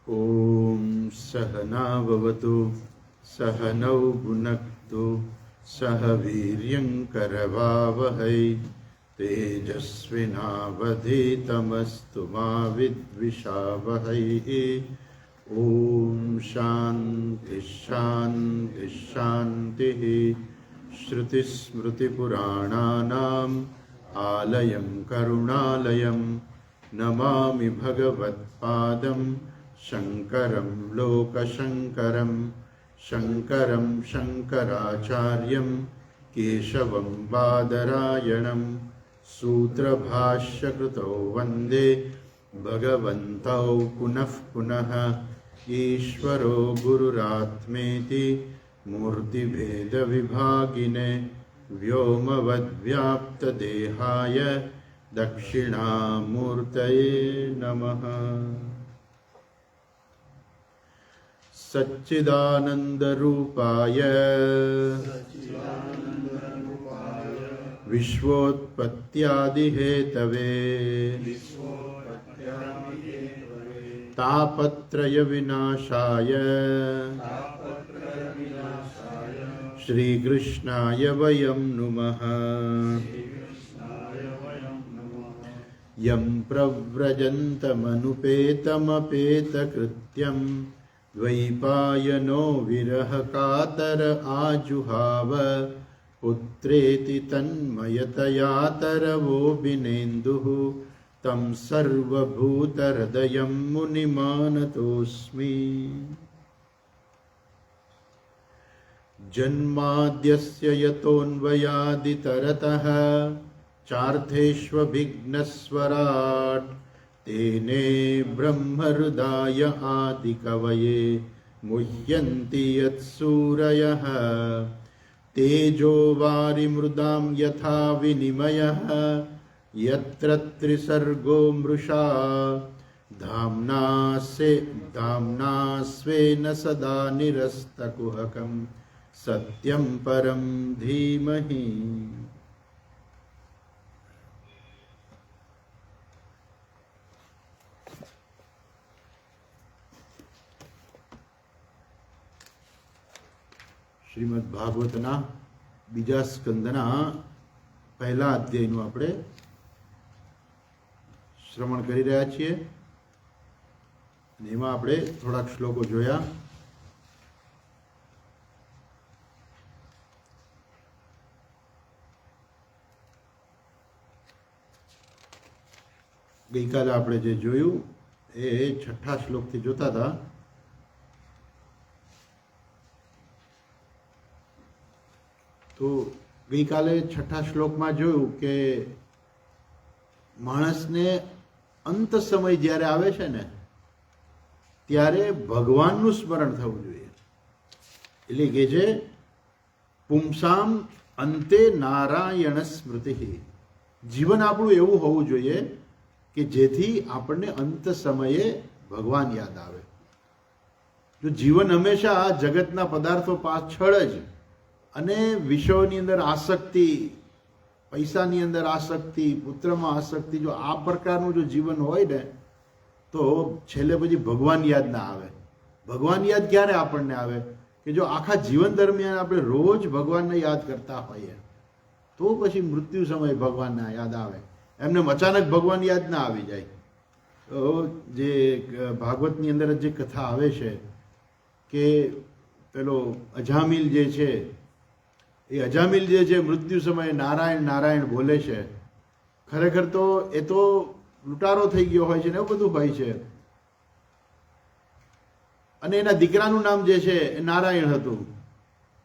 ॐ सहनाववतु सहनौ भुनक्तु सह वीर्यं करवावहै तेजस्विनावधीतमस्तु मा विद्विषावहै। ॐ शान्ति शान्ति शान्तिः। श्रुतिस्मृतिपुराणानाम् आलयं करुणालयं नमामि भगवत्पादं शङ्करं लोकशङ्करं। शङ्करं शङ्कराचार्यं केशवं बादरायणं सूत्रभाष्यकृतौ वन्दे भगवन्तौ पुनः पुनः। ईश्वरो गुरुरात्मेति मूर्तिभेदविभागिने व्योमवद्व्याप्तदेहाय दक्षिणामूर्तये नमः। सच्चिदानन्दरूपाय विश्वोत्पत्त्यादिहेतवे तापत्रयविनाशाय श्रीकृष्णाय वयं नुमः। यं प्रव्रजन्तमनुपेतमपेतकृत्यं द्वैपायनो विरहकातर आजुहाव पुत्रेति तन्मयतया तरवोऽभिनेन्दुः तं सर्वभूतहृदयं मुनिमानतोऽस्मि। जन्माद्यस्य यतोऽन्वयादितरतः चार्थेष्वभिघ्नस्वराट् तेने ब्रह्महृदाय आदिकवये मुह्यन्ति यत्सूरयः। तेजो वारिमृदां यथा विनिमयः यत्र त्रिसर्गो मृषा धाम्ना स्वेन सदा निरस्तकुहकं सत्यं परं धीमहि। શ્રીમદ ભાગવતના બીજા સ્કંદના પહેલા અધ્યાયનું આપણે શ્રવણ કરી રહ્યા છીએ અને એમાં આપણે થોડાક શ્લોકો જોયા. ગઈકાલે આપણે જે જોયું એ 6થા શ્લોકથી જોતા હતા. તો ગઈકાલે 6થા શ્લોકમાં જોયું કે માણસને અંત સમય જ્યારે આવે છે ને ત્યારે ભગવાનનું સ્મરણ થવું જોઈએ. એટલે કે છે પુંસામ અંતે નારાયણ સ્મૃતિ. જીવન આપણું એવું હોવું જોઈએ કે જેથી આપણને અંત સમયે ભગવાન યાદ આવે. જો જીવન હંમેશા આ જગતના પદાર્થો પાછળ જ અને વિષયોની અંદર આસક્તિ, પૈસાની અંદર આસક્તિ, પુત્રમાં આસક્તિ, જો આ પ્રકારનું જો જીવન હોય ને તો છેલ્લે પછી ભગવાન યાદ ના આવે. ભગવાન યાદ ક્યારે આપણને આવે કે જો આખા જીવન દરમિયાન આપણે રોજ ભગવાનને યાદ કરતા હોઈએ તો પછી મૃત્યુ સમયે ભગવાનને યાદ આવે. એમને અચાનક ભગવાન યાદ ના આવી જાય. તો જે ભાગવતની અંદર જે કથા આવે છે કે પેલો અજામિલ જે છે એ અજામિલ જે છે મૃત્યુ સમયે નારાયણ નારાયણ બોલે છે. ખરેખર તો એ તો લૂંટારો થઈ ગયો હોય છે ને એવું બધું હોય છે. અને એના દીકરાનું નામ જે છે એ નારાયણ હતું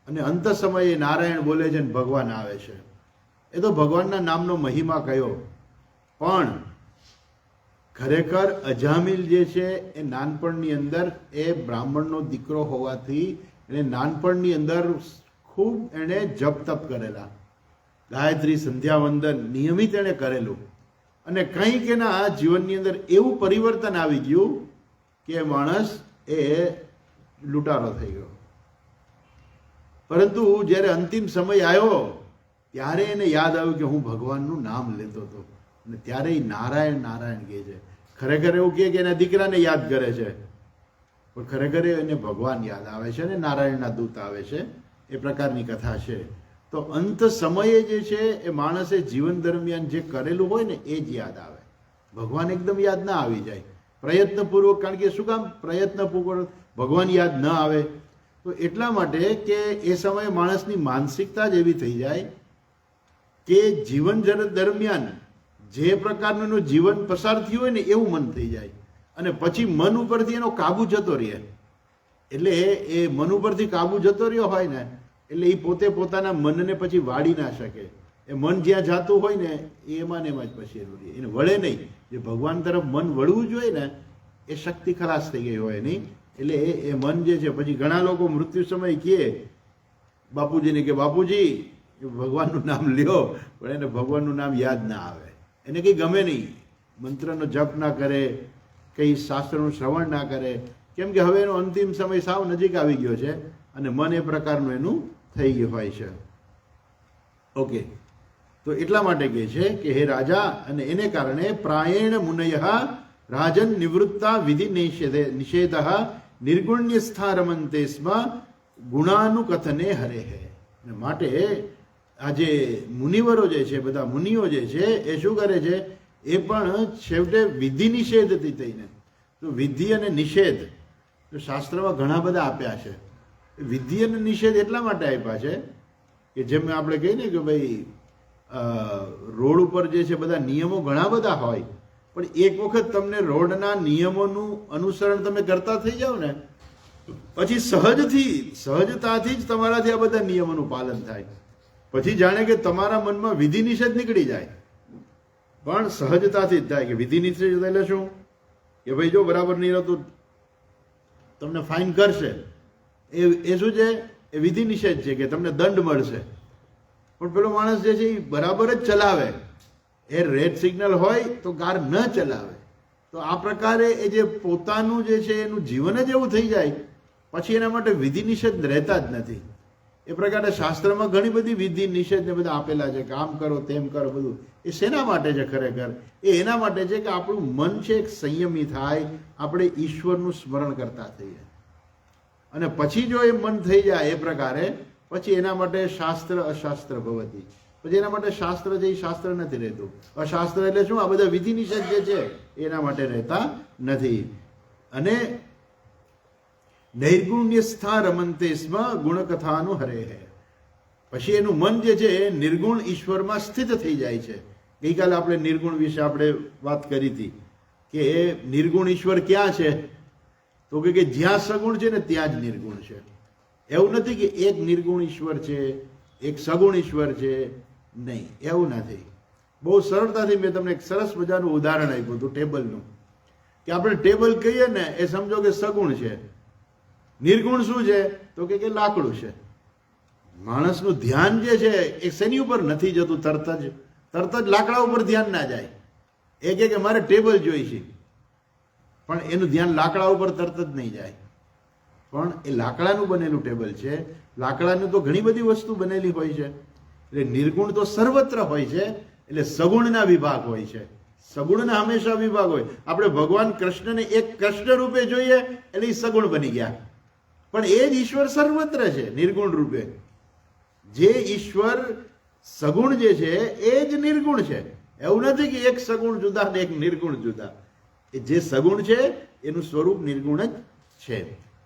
અને અંત સમયે નારાયણ બોલે છે ને ભગવાન આવે છે. એ તો ભગવાનના નામનો મહિમા કયો. પણ ખરેખર અજામિલ જે છે એ નાનપણની અંદર એ બ્રાહ્મણનો દીકરો હોવાથી એને નાનપણની અંદર ખૂબ એણે જપ તપ કરેલા, ગાયત્રી સંધ્યાવંદન નિયમિત એણે કરેલું અને કંઈક એના જીવનની અંદર એવું પરિવર્તન આવી ગયું કે માણસ એ લૂંટારો થઈ ગયો. પરંતુ જ્યારે અંતિમ સમય આવ્યો ત્યારે એને યાદ આવ્યું કે હું ભગવાનનું નામ લેતો હતો અને ત્યારે એ નારાયણ નારાયણ કહે છે. ખરેખર એવું કહે કે એના દીકરાને યાદ કરે છે પણ ખરેખર એને ભગવાન યાદ આવે છે ને નારાયણના દૂત આવે છે, એ પ્રકારની કથા છે. તો અંત સમયે જે છે એ માણસે જીવન દરમિયાન જે કરેલું હોય ને એ જ યાદ આવે. ભગવાન એકદમ યાદ ના આવી જાય પ્રયત્નપૂર્વક. કારણ કે શું કામ પ્રયત્નપૂર્વક ભગવાન યાદ ન આવે? તો એટલા માટે કે એ સમયે માણસની માનસિકતા જ એવી થઈ જાય કે જીવન દરમિયાન જે પ્રકારનું એનું જીવન પસાર થયું હોય ને એવું મન થઈ જાય, અને પછી મન ઉપરથી એનો કાબુ જતો રહે. એટલે એ મન ઉપરથી કાબુ જતો રહ્યો હોય ને એટલે એ પોતે પોતાના મનને પછી વાળી ના શકે. એ મન જ્યાં જાતું હોય ને એમાં ને એમાં જ પછી એનું રહે, એને વળે નહીં. જે ભગવાન તરફ મન વળવું જોઈએ ને એ શક્તિ ખલાસ થઈ ગઈ હોય નહીં. એટલે એ મન જે છે, પછી ઘણા લોકો મૃત્યુ સમય કહે બાપુજીને કે બાપુજી ભગવાનનું નામ લ્યો, પણ એને ભગવાનનું નામ યાદ ના આવે, એને કંઈ ગમે નહીં. મંત્રનો જપ ના કરે, કંઈ શાસ્ત્રનું શ્રવણ ના કરે, કેમ કે હવે એનો અંતિમ સમય સાવ નજીક આવી ગયો છે અને મન એ પ્રકારનું એનું થઈ ગયું હોય છે. ઓકે, તો એટલા માટે કહે છે કે હે રાજા, અને એને કારણે પ્રાયેણ મુનય રાજન નિવૃત્તા વિધિ નિષેધ નિર્ગુણ્ય સ્થારમંતે સ્મ ગુણાનુકથને હરે હે. માટે આ જે મુનિવરો જે છે, બધા મુનિઓ જે છે એ શું કરે છે, એ પણ છેવટે વિધિ નિષેધથી થઈને. તો વિધિ અને નિષેધ તો શાસ્ત્રમાં ઘણા બધા આપ્યા છે. વિધિ અને નિષેધ એટલા માટે આપ્યા છે કે જેમ આપણે કહીએ ને કે ભાઈ રોડ ઉપર જે છે બધા નિયમો ઘણા બધા હોય, પણ એક વખત તમને રોડના નિયમોનું અનુસરણ તમે કરતા થઈ જાઓ ને પછી સહજતાથી જ તમારાથી આ બધા નિયમોનું પાલન થાય. પછી જાણે કે તમારા મનમાં વિધિ નિષેધ નીકળી જાય, પણ સહજતાથી જ થાય. કે વિધિ નિષેધ એટલે શું કે ભાઈ જો બરાબર નહીં રહેતું તમને ફાઇન કરશે, એ શું છે, એ વિધિ નિષેધ છે કે તમને દંડ મળશે. પણ પેલો માણસ જે છે એ બરાબર જ ચલાવે, એ રેડ સિગ્નલ હોય તો કાર ન ચલાવે. તો આ પ્રકારે એ જે પોતાનું જે છે એનું જીવન જ એવું થઈ જાય, પછી એના માટે વિધિ નિષેધ રહેતા જ નથી. એ પ્રકારે શાસ્ત્રમાં ઘણી બધી વિધિ નિષેધ ને બધા આપેલા છે કે આમ કરો તેમ કરો. બધું એ શેના માટે છે? ખરેખર એ એના માટે છે કે આપણું મન છે એક સંયમી થાય, આપણે ઈશ્વરનું સ્મરણ કરતા થઈએ. અને પછી જો એ મન થઈ જાય એ પ્રકારે, પછી એના માટે શાસ્ત્ર અશાસ્ત્ર ભવતી. પછી એના માટે શાસ્ત્ર જે શાસ્ત્ર નથી રહેતું. અશાસ્ત્ર એટલે શું? આ બધા વિધિ નિષેધ જે છે એના માટે રહેતા નથી. અને નૈર્ગુણ્યસ્થા રમંતે સ્મ ગુણકથાનું હરે હે. પછી એનું મન જે છે એ નિર્ગુણ ઈશ્વરમાં સ્થિત થઈ જાય છે. ગઈકાલે આપણે નિર્ગુણ વિશે આપણે વાત કરી હતી કે નિર્ગુણ ઈશ્વર ક્યાં છે? તો કે જ્યાં સગુણ છે ને ત્યાં જ નિર્ગુણ છે. એવું નથી કે એક નિર્ગુણ ઈશ્વર છે, એક સગુણ ઈશ્વર છે, નહીં, એવું નથી. બહુ સરળતાથી મેં તમને એક સરસ મજાનું ઉદાહરણ આપ્યું હતું ટેબલનું, કે આપણે ટેબલ કહીએ ને એ સમજો કે સગુણ છે. નિર્ગુણ શું છે? તો કે લાકડું છે. માણસનું ધ્યાન જે છે એ શેની ઉપર નથી જતું? તરત જ લાકડા ઉપર ધ્યાન ના જાય. એ કે મારે ટેબલ જોઈ છે, પણ એનું ધ્યાન લાકડા ઉપર તરત જ નહીં જાય. પણ એ લાકડાનું બનેલું ટેબલ છે. લાકડાનું તો ઘણી બધી વસ્તુ બનેલી હોય છે. એટલે નિર્ગુણ તો સર્વત્ર હોય છે. એટલે સગુણના વિભાગ હોય છે. સગુણના હંમેશા વિભાગ હોય. આપણે ભગવાન કૃષ્ણને એક કૃષ્ણ રૂપે જોઈએ એટલે એ સગુણ બની ગયા, પણ એ જ ઈશ્વર સર્વત્ર છે નિર્ગુણ રૂપે. જે ઈશ્વર સગુણ જે છે એ જ નિર્ગુણ છે. એવું નથી કે એક સગુણ જુદા ને એક નિર્ગુણ જુદા. એ જે સગુણ છે એનું સ્વરૂપ નિર્ગુણ જ છે.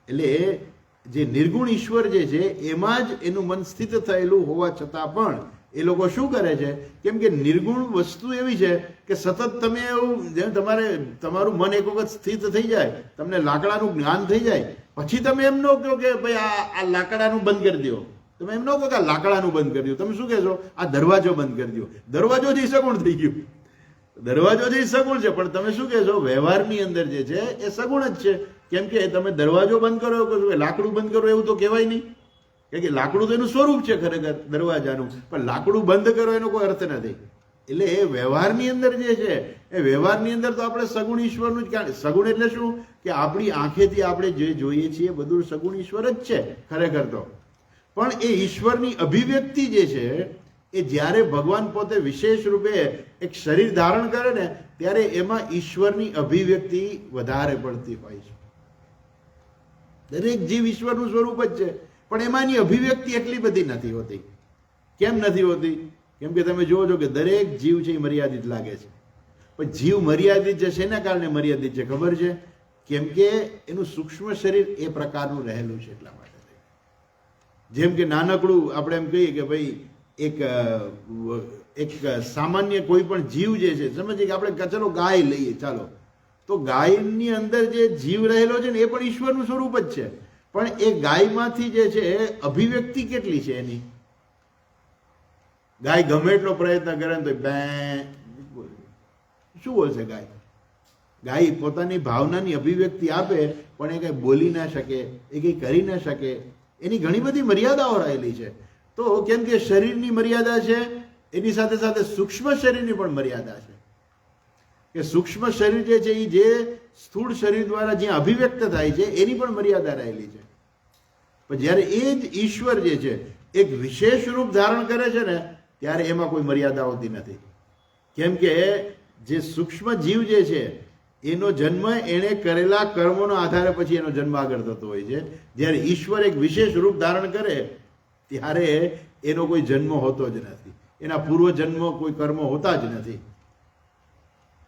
એટલે જે નિર્ગુણ ઈશ્વર જે છે એમાં જ એનું મન સ્થિત થયેલું હોવા છતાં પણ એ લોકો શું કરે છે? કેમ કે નિર્ગુણ વસ્તુ એવી છે કે સતત તમે એવું જેમ તમારું મન એક વખત સ્થિત થઈ જાય, તમને લાકડાનું જ્ઞાન થઈ જાય, પછી તમે એમ ન કહો કે ભાઈ આ લાકડાનું બંધ કરી દો. તમે એમ ન કહો કે આ લાકડાનું બંધ કરી દો. તમે શું કહેશો? આ દરવાજો બંધ કરી દો. દરવાજો જ સગુણ થઈ ગયું. દરવાજો જે સગુણ છે, પણ તમે શું કહેશો? વ્યવહારની અંદર જે છે એ સગુણ જ છે. કેમ કે તમે દરવાજો બંધ કરો, લાકડું બંધ કરો એવું તો કહેવાય નહીં. કે લાકડું તો એનું સ્વરૂપ છે ખરેખર દરવાજાનું, પણ લાકડું બંધ કરો એનો કોઈ અર્થ નથી. એટલે એ વ્યવહારની અંદર જે છે એ વ્યવહારની અંદર તો આપણે સગુણ ઈશ્વરનું જ. સગુણ એટલે શું? કે આપણી આંખેથી આપણે જે જોઈએ છીએ બધું સગુણ ઈશ્વર જ છે ખરેખર તો. પણ એ ઈશ્વરની અભિવ્યક્તિ જે છે એ જ્યારે ભગવાન પોતે વિશેષ રૂપે એક શરીર ધારણ કરે ને ત્યારે એમાં ઈશ્વરની અભિવ્યક્તિ વધારે પડતી હોય છે. દરેક જીવ ઈશ્વરનું સ્વરૂપ જ છે, પણ એમાંની અભિવ્યક્તિ એટલી બધી નથી હોતી. કેમ નથી હોતી? કેમ કે તમે જુઓ છો કે દરેક જીવ છે એ મર્યાદિત લાગે છે, પણ જીવ મર્યાદિત છે શેના કારણે મર્યાદિત છે ખબર છે? કેમ કે એનું સૂક્ષ્મ શરીર એ પ્રકારનું રહેલું છે એટલા માટે. જેમ કે નાનકડું આપણે એમ કહીએ કે ભાઈ એક સામાન્ય કોઈ પણ જીવ જે છે, સમજીએ કે આપણે ચલો ગાય લઈએ, ચાલો, તો ગાયની અંદર જે જીવ રહેલો છે ને એ પણ ઈશ્વરનું સ્વરૂપ જ છે, પણ એ ગાયમાંથી જે છે અભિવ્યક્તિ કેટલી છે એની? ગાય ગમે એટલો પ્રયત્ન કરે ને તો બે શું બોલશે ગાય? ગાય પોતાની ભાવનાની અભિવ્યક્તિ આપે, પણ એ કંઈ બોલી ના શકે, એ કંઈ કરી ના શકે, એની ઘણી બધી મર્યાદાઓ રહેલી છે. તો કેમ કે શરીરની મર્યાદા છે, એની સાથે સાથે સૂક્ષ્મ શરીરની પણ મર્યાદા છે. કે સૂક્ષ્મ શરીર જે છે એ જે સ્થૂળ શરીર દ્વારા જ્યાં અભિવ્યક્ત થાય છે એની પણ મર્યાદા રહેલી છે. પણ જ્યારે એ જ ઈશ્વર જે છે એક વિશેષ રૂપ ધારણ કરે છે ને, ત્યારે એમાં કોઈ મર્યાદા હોતી નથી. કેમ કે જે સૂક્ષ્મ જીવ જે છે એનો જન્મ એણે કરેલા કર્મોના આધારે પછી એનો જન્મ આગળ થતો હોય છે. જ્યારે ઈશ્વર એક વિશેષ રૂપ ધારણ કરે ત્યારે એનો કોઈ જન્મ હોતો જ નથી, એના પૂર્વ જન્મ કોઈ કર્મ હોતા જ નથી.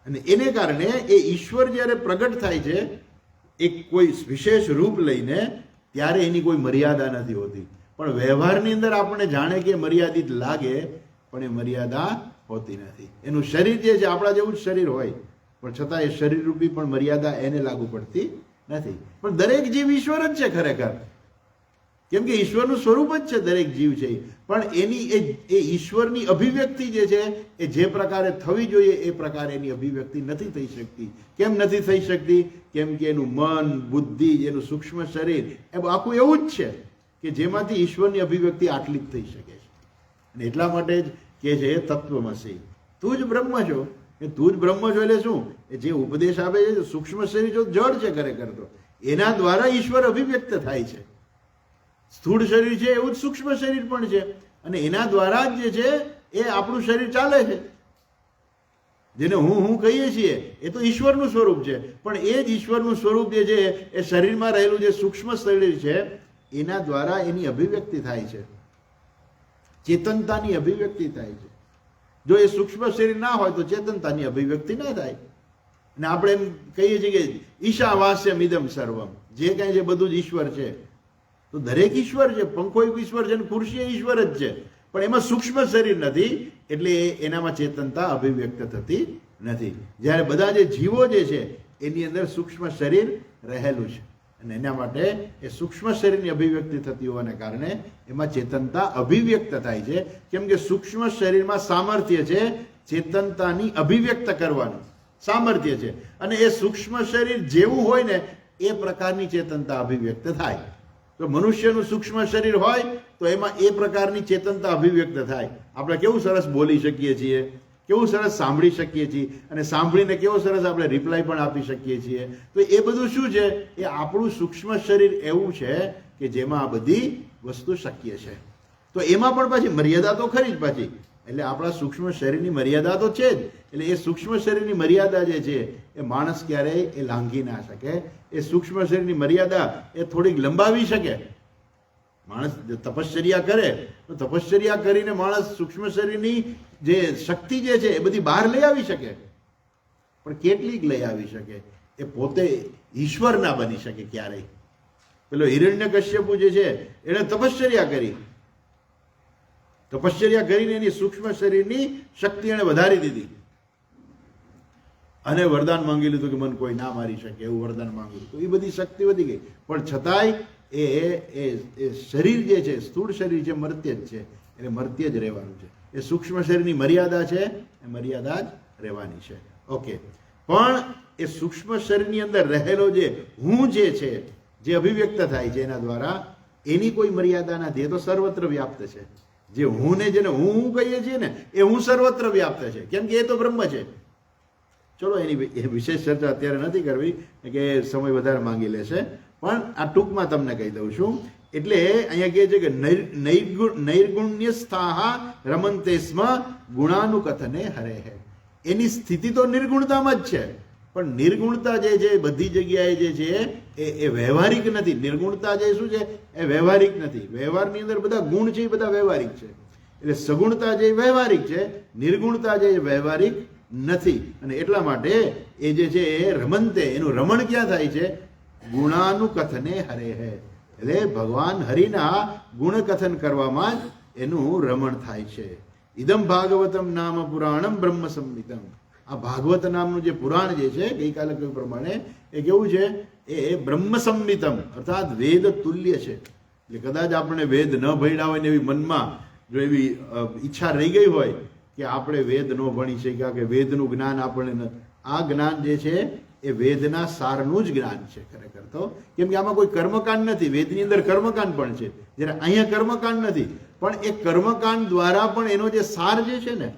અને એને કારણે એ ઈશ્વર જ્યારે પ્રગટ થાય છે એક કોઈ વિશેષ રૂપ લઈને, ત્યારે એની કોઈ મર્યાદા નથી હોતી. પણ વ્યવહારની અંદર આપણે જાણે કે મર્યાદિત લાગે, પણ એ મર્યાદા હોતી નથી. એનું શરીર જે છે આપણા જેવું જ શરીર હોય, પણ છતાં એ શરીર રૂપી પણ મર્યાદા એને લાગુ પડતી નથી. પણ દરેક જીવ ઈશ્વર જ છે ખરેખર, કેમ કે ઈશ્વરનું સ્વરૂપ જ છે દરેક જીવ છે. પણ એની એ ઈશ્વરની અભિવ્યક્તિ જે છે એ જે પ્રકારે થવી જોઈએ એ પ્રકારે એની અભિવ્યક્તિ નથી થઈ શકતી. કેમ નથી થઈ શકતી? કેમ કે એનું મન, બુદ્ધિ, એનું સૂક્ષ્મ શરીર એ આખું એવું જ છે કે જેમાંથી ઈશ્વરની અભિવ્યક્તિ આટલી જ થઈ શકે છે. અને એટલા માટે જ કે છે તત્વમસી, તું જ બ્રહ્મ છો. એ તું જ બ્રહ્મ છો એટલે શું? એ જે ઉપદેશ આપે છે સૂક્ષ્મ શરીર જો જડ છે ખરેખર, તો એના દ્વારા ઈશ્વર અભિવ્યક્ત થાય છે. સ્થૂળ શરીર છે એવું જ સૂક્ષ્મ શરીર પણ છે, અને એના દ્વારા જ જે છે એ આપણું શરીર ચાલે છે. જેને હું કહીએ છીએ એ તો ઈશ્વરનું સ્વરૂપ છે, પણ એ જ ઈશ્વરનું સ્વરૂપ જે છે એ શરીરમાં રહેલું જે સૂક્ષ્મ શરીર છે એના દ્વારા એની અભિવ્યક્તિ થાય છે, ચેતનતાની અભિવ્યક્તિ થાય છે. જો એ સૂક્ષ્મ શરીર ના હોય તો ચેતનતાની અભિવ્યક્તિ ના થાય. અને આપણે એમ કહીએ છીએ કે ઈશાવાસ્યમ ઇદમ સર્વમ, જે કાંઈ છે બધું જ ઈશ્વર છે. તો દરેક ઈશ્વર છે, પંખો ઈશ્વર છે, ખુરશી ઈશ્વર જ છે, પણ એમાં સૂક્ષ્મ શરીર નથી, એટલે એનામાં ચેતનતા અભિવ્યક્ત થતી નથી. જ્યારે બધા જે જીવો જે છે એની અંદર સૂક્ષ્મ શરીર રહેલું છે, અને એના માટે એ સૂક્ષ્મ શરીરની અભિવ્યક્તિ થતી હોવાને કારણે એમાં ચેતનતા અભિવ્યક્ત થાય છે. કેમ કે સૂક્ષ્મ શરીરમાં સામર્થ્ય છે ચેતનતાની અભિવ્યક્ત કરવાનું સામર્થ્ય છે, અને એ સૂક્ષ્મ શરીર જેવું હોય ને એ પ્રકારની ચેતનતા અભિવ્યક્ત થાય. તો મનુષ્યનું સૂક્ષ્મ શરીર હોય તો એમાં એ પ્રકારની ચેતનતા અભિવ્યક્ત થાય. આપણે કેવું સરસ બોલી શકીએ છીએ, કેવું સરસ સાંભળી શકીએ છીએ, અને સાંભળીને કેવો સરસ આપણે રિપ્લાય પણ આપી શકીએ છીએ. તો એ બધું શું છે? એ આપણું સૂક્ષ્મ શરીર એવું છે કે જેમાં આ બધી વસ્તુ શક્ય છે. તો એમાં પણ પાછી મર્યાદા તો ખરી જ પાછી. એટલે આપણા સૂક્ષ્મ શરીરની મર્યાદા તો છે જ. એટલે એ સૂક્ષ્મ શરીરની મર્યાદા જે છે એ માણસ ક્યારેય એ લાંઘી ના શકે. એ સૂક્ષ્મ શરીરની મર્યાદા એ થોડીક લંબાવી શકે. માણસ તપશ્ચર્યા કરે તો તપશ્ચર્યા કરીને માણસ સૂક્ષ્મ શરીરની જે શક્તિ જે છે એ બધી બહાર લઈ આવી શકે, પણ કેટલીક લઈ આવી શકે? એ પોતે ઈશ્વર ના બની શકે ક્યારેય. પેલો હિરણ્યકશ્યપુ જે છે એણે તપશ્ચર્યા કરી, તપશ્ચર્યા કરીને એની સૂક્ષ્મ શરીરની શક્તિ એને વધારી દીધી, અને વરદાન માંગી લીધું કે મને કોઈ ના મારી શકે એવું વરદાન માંગી લીધું. એ બધી શક્તિ વધી ગઈ, પણ છતાંય એ શરીર જે છે સ્થૂળ શરીર છે મર્ત્ય જ છે, એટલે મર્ત્ય જ રહેવાનું છે. એ સૂક્ષ્મ શરીરની મર્યાદા છે, એ મર્યાદા જ રહેવાની છે. ઓકે, પણ એ સૂક્ષ્મ શરીરની અંદર રહેલો જે હું જે છે જે અભિવ્યક્ત થાય છે એના દ્વારા એની કોઈ મર્યાદા નથી. એ તો સર્વત્ર વ્યાપ્ત છે. જે હું ને જેને હું કહીએ છીએ ને એ હું સર્વત્ર વ્યાપ્ત છે, કેમ કે એ તો બ્રહ્મ છે. ચલો એની વિશેષ ચર્ચા અત્યારે નથી કરવી કે સમય વધારે માંગી લેશે, પણ આ ટૂંકમાં તમને કહી દઉં છું. એટલે અહીંયા કહે છે કે નૈર્ગુણ્ય સ્થાહા રમંતે સ્મ ગુણાનુકથને હરે હે. એની સ્થિતિ તો નિર્ગુણતામાં જ છે, પણ નિર્ગુણતા જે છે બધી જગ્યાએ જે છે એ વ્યવહારિક નથી. નિર્ગુણતા જે શું છે એ વ્યવહારિક નથી. વ્યવહારની અંદર બધા ગુણ છે એ બધા વ્યવહારિક છે. એટલે સગુણતા જે વ્યવહારિક છે, નિર્ગુણતા જે વ્યવહારિક નથી. અને એટલા માટે એ જે છે એ રમંતે, એનું રમણ ક્યાં થાય છે? ગુણાનુકથને હરે હે. એટલે ભગવાન હરિના ગુણકથન કરવામાં જ એનું રમણ થાય છે. ઇદમ ભાગવતમ નામ પુરાણમ બ્રહ્મ સંહિતમ. આ ભાગવત નામનું જે પુરાણ જે છે, ગઈકાલે કહ્યું પ્રમાણે એ કેવું છે? એ બ્રહ્મ સંહિતમ અર્થાત વેદ તુલ્ય છે. એટલે કદાચ આપણે વેદ ન ભણ્યા હોય ને એવી મનમાં જો એવી ઈચ્છા રહી ગઈ હોય કે આપણે વેદ ન ભણી શક્યા કે વેદનું જ્ઞાન આપણને, આ જ્ઞાન જે છે એ વેદના સારનું જ જ્ઞાન છે ખરેખર તો. કેમ કે આમાં કોઈ કર્મકાંડ નથી. વેદની અંદર કર્મકાંડ પણ છે, જ્યારે અહીંયા કર્મકાંડ નથી, પણ એ કર્મકાંડ દ્વારા પણ એનો જે સાર જે છે ને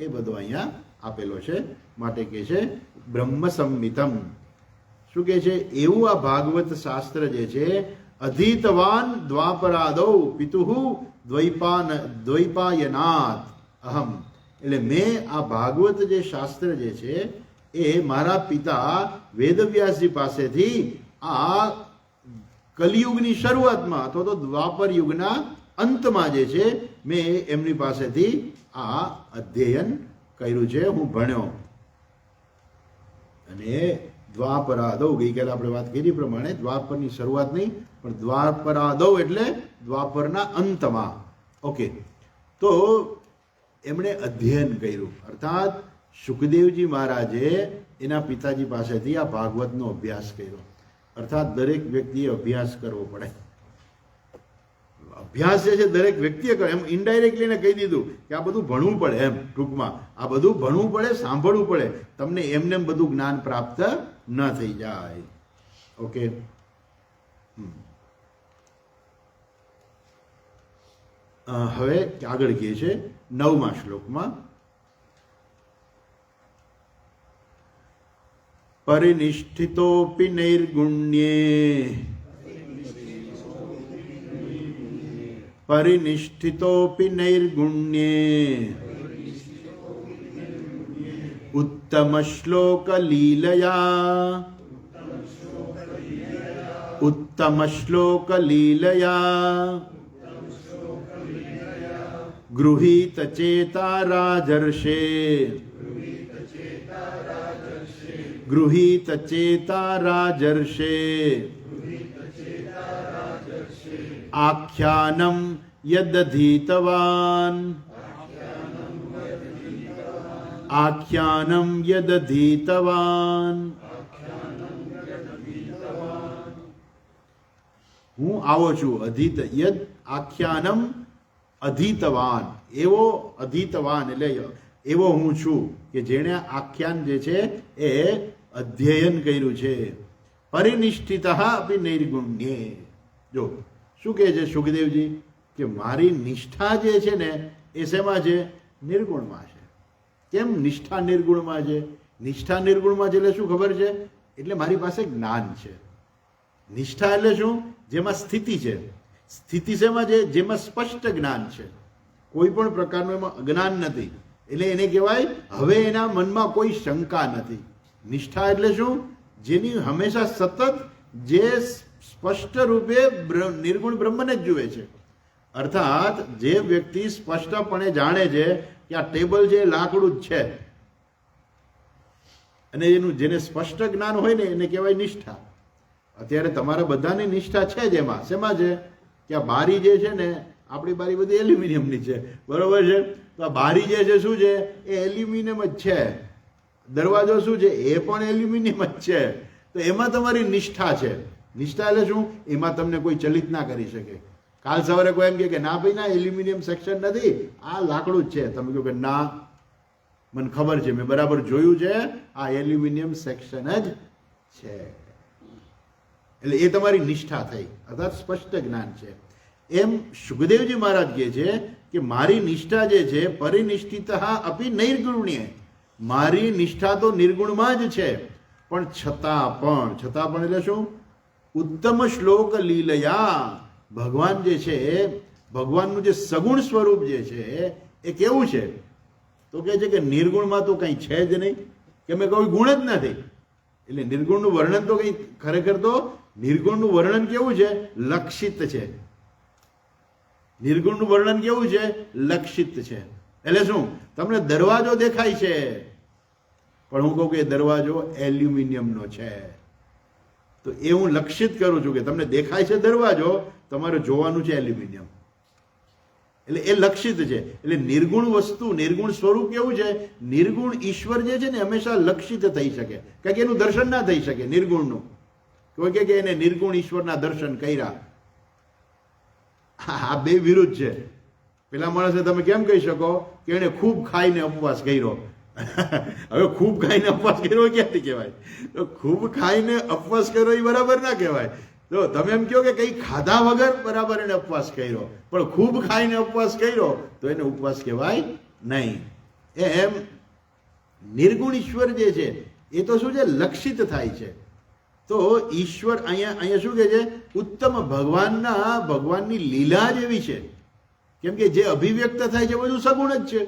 એ બધો અહીંયા આપેલો છે. માટે કે છે બ્રહ્મ સંહિતમ. શું કે છે? એવું આ ભાગવત શાસ્ત્ર જે છે અધીતવાન દ્વાપરાદૌ પિતુઃ દ્વૈપાયનાથ અહમ. એટલે મેં આ ભાગવત જે શાસ્ત્ર જે છે એ મારા પિતા વેદવ્યાસજી પાસેથી આ કલિયુગની શરૂઆતમાં અથવા તો દ્વાપર યુગના અંતમાં જે છે મેં એમની પાસેથી આ અધ્યયન કર્યું છે, હું ભણ્યો. અને દ્વાપરાદૌ, ગઈકાલે આપણે વાત કરી પ્રમાણે દ્વાપરની શરૂઆત નહીં, પણ દ્વાપરાદૌ એટલે દ્વાપરના અંતમાં. ઓકે, તો એમણે અધ્યયન કર્યું. અર્થાત સુખદેવજી મહારાજે એના પિતાજી પાસેથી આ ભાગવતનો અભ્યાસ કર્યો. અર્થાત દરેક વ્યક્તિએ અભ્યાસ કરવો પડે. અભ્યાસ જે છે દરેક વ્યક્તિએ કરે. એમ ઇનડાયરેક્ટલી એને કહી દીધું કે આ બધું ભણવું પડે. એમ ટૂંકમાં આ બધું ભણવું પડે, સાંભળવું પડે. તમને એમને બધું જ્ઞાન પ્રાપ્ત ન થઈ જાય. ઓકે, હવે આગળ કહે છે 9મા શ્લોકમાં, પરિનિષ્ઠિતોપી નૈર્ગુણ્યે પરિનિષ્ઠિતોપી નૈર્ગુણ્યે ઉત્તમ શ્લોક લીલયા ઉત્તમ શ્લોક લીલયા ગૃહીત ચેતા રાજર્ષે ગૃહીત ચેતા રાજર્ષે આખ્યાનમ યદધીતવાન આખ્યાનમ યદધીતવાન. હું આવો છું. અધીત યદ આખ્યાનમ અધીતવાન, એવો અધીતવાન એટલે એવો હું છું કે જેણે આખ્યાન જે છે એ અધ્યયન કર્યું છે. પરિનિષ્ઠિત અપી નૈર્ગુણ્યે. જો શું કહે છે સુખદેવજી કે મારી નિષ્ઠા જે છે ને એ શેમાં છે? નિર્ગુણમાં છે. કેમ નિષ્ઠા નિર્ગુણમાં છે? નિષ્ઠા નિર્ગુણમાં છે એટલે શું ખબર છે? એટલે મારી પાસે જ્ઞાન છે. નિષ્ઠા એટલે શું? જેમાં સ્થિતિ છે. સ્થિતિ શેમાં છે? જેમાં સ્પષ્ટ જ્ઞાન છે, કોઈ પણ પ્રકારનું એમાં અજ્ઞાન નથી. એટલે એને કહેવાય હવે એના મનમાં કોઈ શંકા નથી. નિષ્ઠા એટલે શું? જેની હંમેશા સતત જે સ્પષ્ટ રૂપે નિર્ગુણ બ્રહ્મને જ જુએ છે. અર્થાત જે વ્યક્તિ સ્પષ્ટપણે જાણે છે કે આ ટેબલ છે લાકડું જ છે, અને એનું જેને સ્પષ્ટ જ્ઞાન હોય ને એને કહેવાય નિષ્ઠા. અત્યારે તમારા બધાની નિષ્ઠા છે જ એમાં. શેમાં છે? કે આ બારી જે છે ને, આપણી બારી બધી એલ્યુમિનિયમની છે, બરોબર છે? તો આ બારી જે છે શું છે? એ એલ્યુમિનિયમ જ છે. દરવાજો શું છે? એ પણ એલ્યુમિનિયમ જ છે. તો એમાં તમારી નિષ્ઠા છે. નિષ્ઠા એટલે શું? એમાં તમને કોઈ ચલિત ના કરી શકે. કાલ સવારે કોઈ એમ કે ના ભાઈ ના, એલ્યુમિનિયમ સેક્શન નથી, આ લાકડું જ છે. તમે કહો કે ના, મને ખબર છે, મેં બરાબર જોયું છે, આ એલ્યુમિનિયમ સેક્શન જ છે. એટલે એ તમારી નિષ્ઠા થઈ, અર્થાત સ્પષ્ટ જ્ઞાન છે. એમ સુખદેવજી મહારાજ કહે છે કે મારી નિષ્ઠા જે છે પરિનિષ્ઠિત અપી નૈર્ગુણ્ય, મારી નિષ્ઠા તો નિર્ગુણમાં જ છે, પણ છતાં પણ એટલે શું? ઉત્તમ શ્લોક લીલયા, ભગવાન જે છે, ભગવાનનું જે સગુણ સ્વરૂપ જે છે એ કેવું છે? તો કહે છે કે નિર્ગુણમાં તો કંઈ છે જ નહીં, કે મેં કોઈ ગુણ જ નથી. એટલે નિર્ગુણનું વર્ણન તો કંઈ ખરેખર તો નિર્ગુણનું વર્ણન કેવું છે? લક્ષિત છે. નિર્ગુણનું વર્ણન કેવું છે? લક્ષિત છે. એટલે શું? તમને દરવાજો દેખાય છે, પણ હું કહું કે દરવાજો એલ્યુમિનિયમનો છે, તો એ હું લક્ષિત કરું છું કે તમને દેખાય છે દરવાજો, તમારે જોવાનું છે એલ્યુમિનિયમ. એટલે એ લક્ષિત છે. એટલે નિર્ગુણ વસ્તુ, નિર્ગુણ સ્વરૂપ કેવું છે? નિર્ગુણ ઈશ્વર જે છે ને હંમેશા લક્ષિત થઈ શકે, કારણ કે એનું દર્શન ના થઈ શકે નિર્ગુણનું. કોઈ કે એને નિર્ગુણ ઈશ્વરના દર્શન કર્યા, આ બે વિરુદ્ધ છે. પેલા માણસને તમે કેમ કહી શકો કે એને ખૂબ ખાઈને ઉપવાસ કર્યો? હવે ખૂબ ખાઈને ઉપવાસ કર્યો ક્યાંથી કહેવાય? તો ખૂબ ખાઈને ઉપવાસ કર્યો એ બરાબર ના કહેવાય. તો તમે એમ કહો કે કંઈ ખાધા વગર બરાબર એને ઉપવાસ કર્યો, પણ ખૂબ ખાઈને ઉપવાસ કર્યો તો એને ઉપવાસ કહેવાય નહીં. એમ નિર્ગુણ ઈશ્વર જે છે એ તો શું છે? લક્ષિત થાય છે. તો ઈશ્વર અહીંયા શું કહે છે? ઉત્તમ ભગવાનની લીલા જ એવી છે, કેમ કે જે અભિવ્યક્ત થાય છે બધું સગુણ જ છે.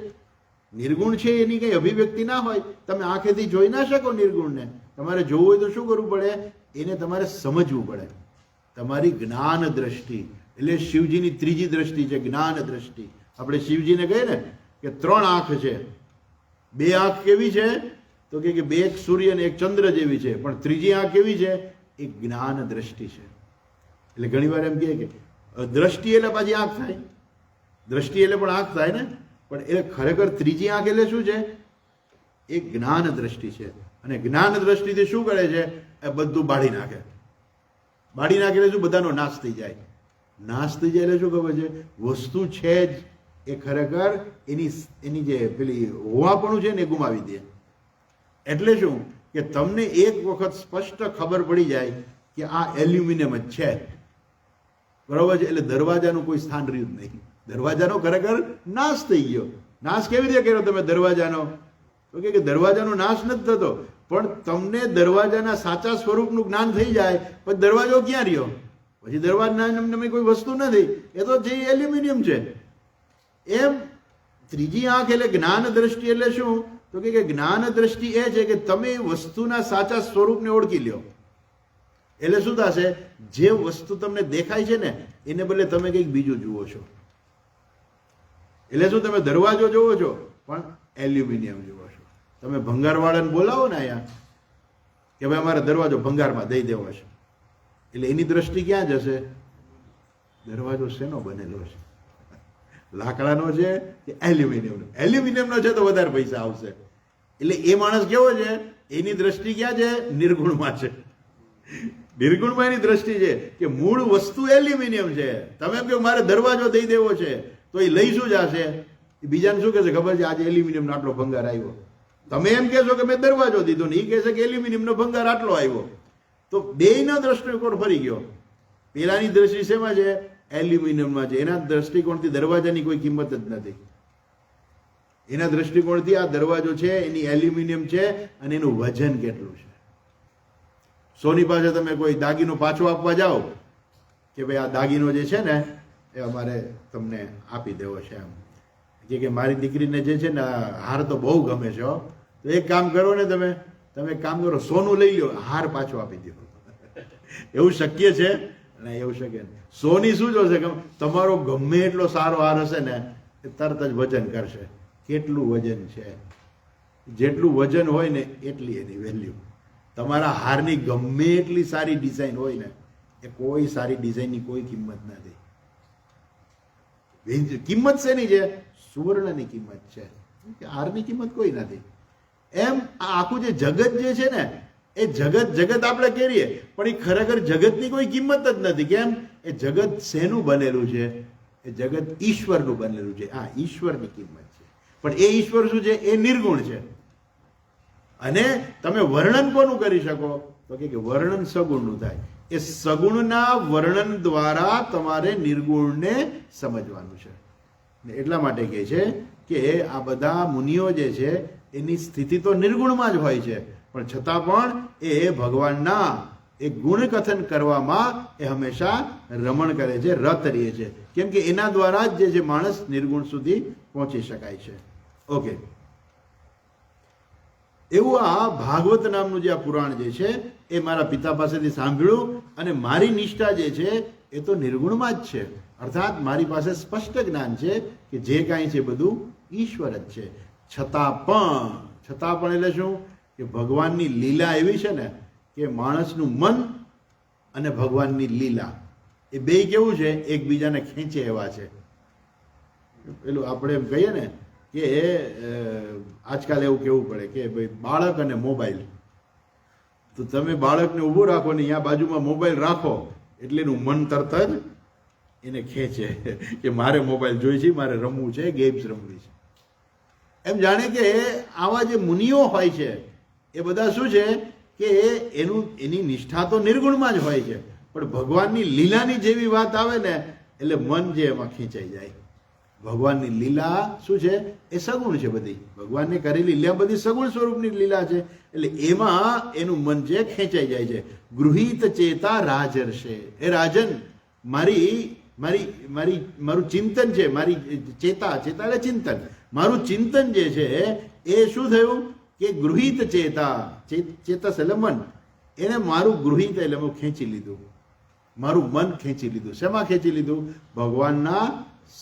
નિર્ગુણ છે એની કઈ અભિવ્યક્તિ ના હોય. તમે આંખેથી જોઈ ના શકો નિર્ગુણને. તમારે જોવું હોય તો શું કરવું પડે? એને તમારે સમજવું પડે. તમારી જ્ઞાન દ્રષ્ટિ, એટલે શિવજીની ત્રીજી દ્રષ્ટિ છે જ્ઞાન દ્રષ્ટિ. આપણે શિવજીને કહીએ ને કે 3 આંખ છે. 2 આંખ કેવી છે? તો કે 2 એક સૂર્ય અને એક ચંદ્ર જેવી છે, પણ ત્રીજી આંખ કેવી છે? એ જ્ઞાન દ્રષ્ટિ છે. એટલે ઘણી વાર એમ કહે કે દ્રષ્ટિ એટલે પાછી આંખ થાય, દ્રષ્ટિ એટલે પણ આંખ થાય ને, પણ એ ખરેખર ત્રીજી આંખ એટલે શું છે? એ જ્ઞાન દ્રષ્ટિ છે. અને જ્ઞાન દ્રષ્ટિથી શું કરે છે? એ બધું બાળી નાખે. બાળી નાખે એટલે શું? બધાનો નાશ થઈ જાય. નાશ થઈ જાય એટલે શું ખબર છે? વસ્તુ છે જ એ ખરેખર એની જે પેલી હોવાપણું છે ને એ ગુમાવી દે. એટલે શું કે તમને એક વખત સ્પષ્ટ ખબર પડી જાય કે આ એલ્યુમિનિયમ જ છે, બરોબર છે, એટલે દરવાજાનું કોઈ સ્થાન રહ્યું જ નહીં. દરવાજાનો ખરેખર નાશ થઈ ગયો. નાશ કેવી રીતે કર્યો તમે દરવાજાનો? તો કે દરવાજાનો નાશ નથી થતો, પણ તમને દરવાજાના સાચા સ્વરૂપનું જ્ઞાન થઈ જાય પછી દરવાજો ક્યાં રહ્યો? પછી દરવાજાના કોઈ વસ્તુ નથી, એ તો જે એલ્યુમિનિયમ છે. એમ ત્રીજી આંખ એટલે જ્ઞાન દ્રષ્ટિ. એટલે શું? તો કે જ્ઞાન દ્રષ્ટિ એ છે કે તમે વસ્તુના સાચા સ્વરૂપને ઓળખી લ્યો. એટલે શું થશે? જે વસ્તુ તમને દેખાય છે ને એને બદલે તમે કંઈક બીજું જુઓ છો. એટલે શું? તમે દરવાજો જોવો છો પણ એલ્યુમિનિયમ જુઓ છો. તમે ભંગારવાળાને બોલાવો ને અહીંયા કે ભાઈ અમારે દરવાજો ભંગારમાં દઈ દેવો છે, એટલે એની દ્રષ્ટિ ક્યાં જશે? દરવાજો શેનો બનેલો છે? લાકડાનો છે કે એલ્યુમિનિયમનો? એલ્યુમિનિયમનો છે તો વધારે પૈસા આવશે. એટલે એ માણસ કેવો છે? એની દ્રષ્ટિ ક્યાં છે? નિર્ગુણમાં છે. નિર્ગુણમાં એની દ્રષ્ટિ છે કે મૂળ વસ્તુ એલ્યુમિનિયમ છે. તમે એમ કહો મારે દરવાજો દઈ દેવો છે, તો એ લઈ શું જશે? બીજાને શું કહેશે ખબર છે? આજે એલ્યુમિનિયમનો આટલો ભંગાર આવ્યો. તમે એમ કહેશો કે મેં દરવાજો દીધો ને એ કહેશે કે એલ્યુમિનિયમનો ભંગાર આટલો આવ્યો. તો બેયનો દ્રષ્ટિકોણ ફરી ગયો. પેલાની દ્રષ્ટિ શેમાં છે? એલ્યુમિનિયમમાં છે. એના દ્રષ્ટિકોણથી દરવાજાની કોઈ કિંમત જ નથી. એના દ્રષ્ટિકોણથી આ દરવાજો છે એની એલ્યુમિનિયમ છે અને એનું વજન કેટલું છે. સોની પાસે તમે કોઈ દાગીનો પાછો આપવા જાઓ કે ભાઈ આ દાગીનો જે છે ને એ અમારે તમને આપી દેવો છે, એમ કે મારી દીકરીને જે છે ને હાર તો બહુ ગમે છે, તો એક કામ કરો ને તમે એક કામ કરો, સોનું લઈ લો, હાર પાછો આપી દો. એવું શક્ય છે? નહીં, એવું શક્ય નહીં. સોની શું જોશે? તમારો ગમે એટલો સારો હાર હશે ને એ તરત જ વજન કરશે. કેટલું વજન છે? જેટલું વજન હોય ને એટલી એની વેલ્યુ. તમારા હારની ગમે એટલી સારી ડિઝાઇન હોય ને એ કોઈ સારી ડિઝાઇનની કોઈ કિંમત નથી. કિંમત શેની છે? સુવર્ણની કિંમત છે. હારની કિંમત કોઈ નથી. એમ આ આખું જે જગત જે છે ને એ જગત આપણે કરીએ પણ એ ખરેખર જગતની કોઈ કિંમત જ નથી. કેમ? એ જગત શેનું બનેલું છે? એ જગત ઈશ્વરનું બનેલું છે. આ ઈશ્વરની કિંમત છે. પણ એ ઈશ્વર શું છે? એ નિર્ગુણ છે. અને તમે વર્ણન કોનું કરી શકો? તો કે વર્ણન સગુણનું થાય. એ સગુણના વર્ણન દ્વારા તમારે નિર્ગુણને સમજવાનું છે. એટલા માટે કહે છે કે આ બધા મુનિઓ જે છે એની સ્થિતિ તો નિર્ગુણમાં જ હોય છે, પણ છતાં પણ એ ભગવાનના એ ગુણકથન કરવામાં એ હંમેશા રમણ કરે છે, રત રહે છે. કેમ કે એના દ્વારા જ જે માણસ નિર્ગુણ સુધી પહોંચી શકાય છે. ઓકે, એવું આ ભાગવત નામનું જે આ પુરાણ જે છે એ મારા પિતા પાસેથી સાંભળ્યું, અને મારી નિષ્ઠા જે છે એ તો નિર્ગુણમાં જ છે. અર્થાત મારી પાસે સ્પષ્ટ જ્ઞાન છે કે જે કાંઈ છે બધું ઈશ્વર જ છે. છતાં પણ એટલે શું કે ભગવાનની લીલા એવી છે ને કે માણસનું મન અને ભગવાનની લીલા એ બે કેવું છે, એકબીજાને ખેંચે એવા છે. પેલું આપણે એમ કહીએ ને કે આજકાલ એવું કહેવું પડે કે ભાઈ બાળક અને મોબાઈલ, તો તમે બાળકને ઊભું રાખો ને અહીંયા બાજુમાં મોબાઈલ રાખો એટલે એનું મન તરત જ એને ખેંચે કે મારે મોબાઈલ જોઈ છે, મારે રમવું છે, ગેમ્સ રમવી છે. એમ જાણે કે આવા જે મુનિઓ હોય છે એ બધા શું છે કે એની નિષ્ઠા તો નિર્ગુણમાં જ હોય છે, પણ ભગવાનની લીલાની જેવી વાત આવે ને એટલે મન જે એમાં ખેંચાઈ જાય. ભગવાનની લીલા શું છે એ સગુણ છે, બધી ભગવાનને કરેલી લીલા બધી સગુણ સ્વરૂપની લીલા છે, એટલે એમાં એનું મન જે ખેંચાઈ જાય છે. ગૃહિત ચેતા રાજર્ષે, એ રાજન મારું ચિંતન છે, મારી ચેતા એટલે ચિંતન, મારું ચિંતન જે છે એ શું થયું કે ગૃહિત ચેતા, ચેતસ એટલે મન, એને મારું ગૃહિત એટલે હું ખેંચી લીધું, મારું મન ખેંચી લીધું. શેમાં ખેંચી લીધું? ભગવાનના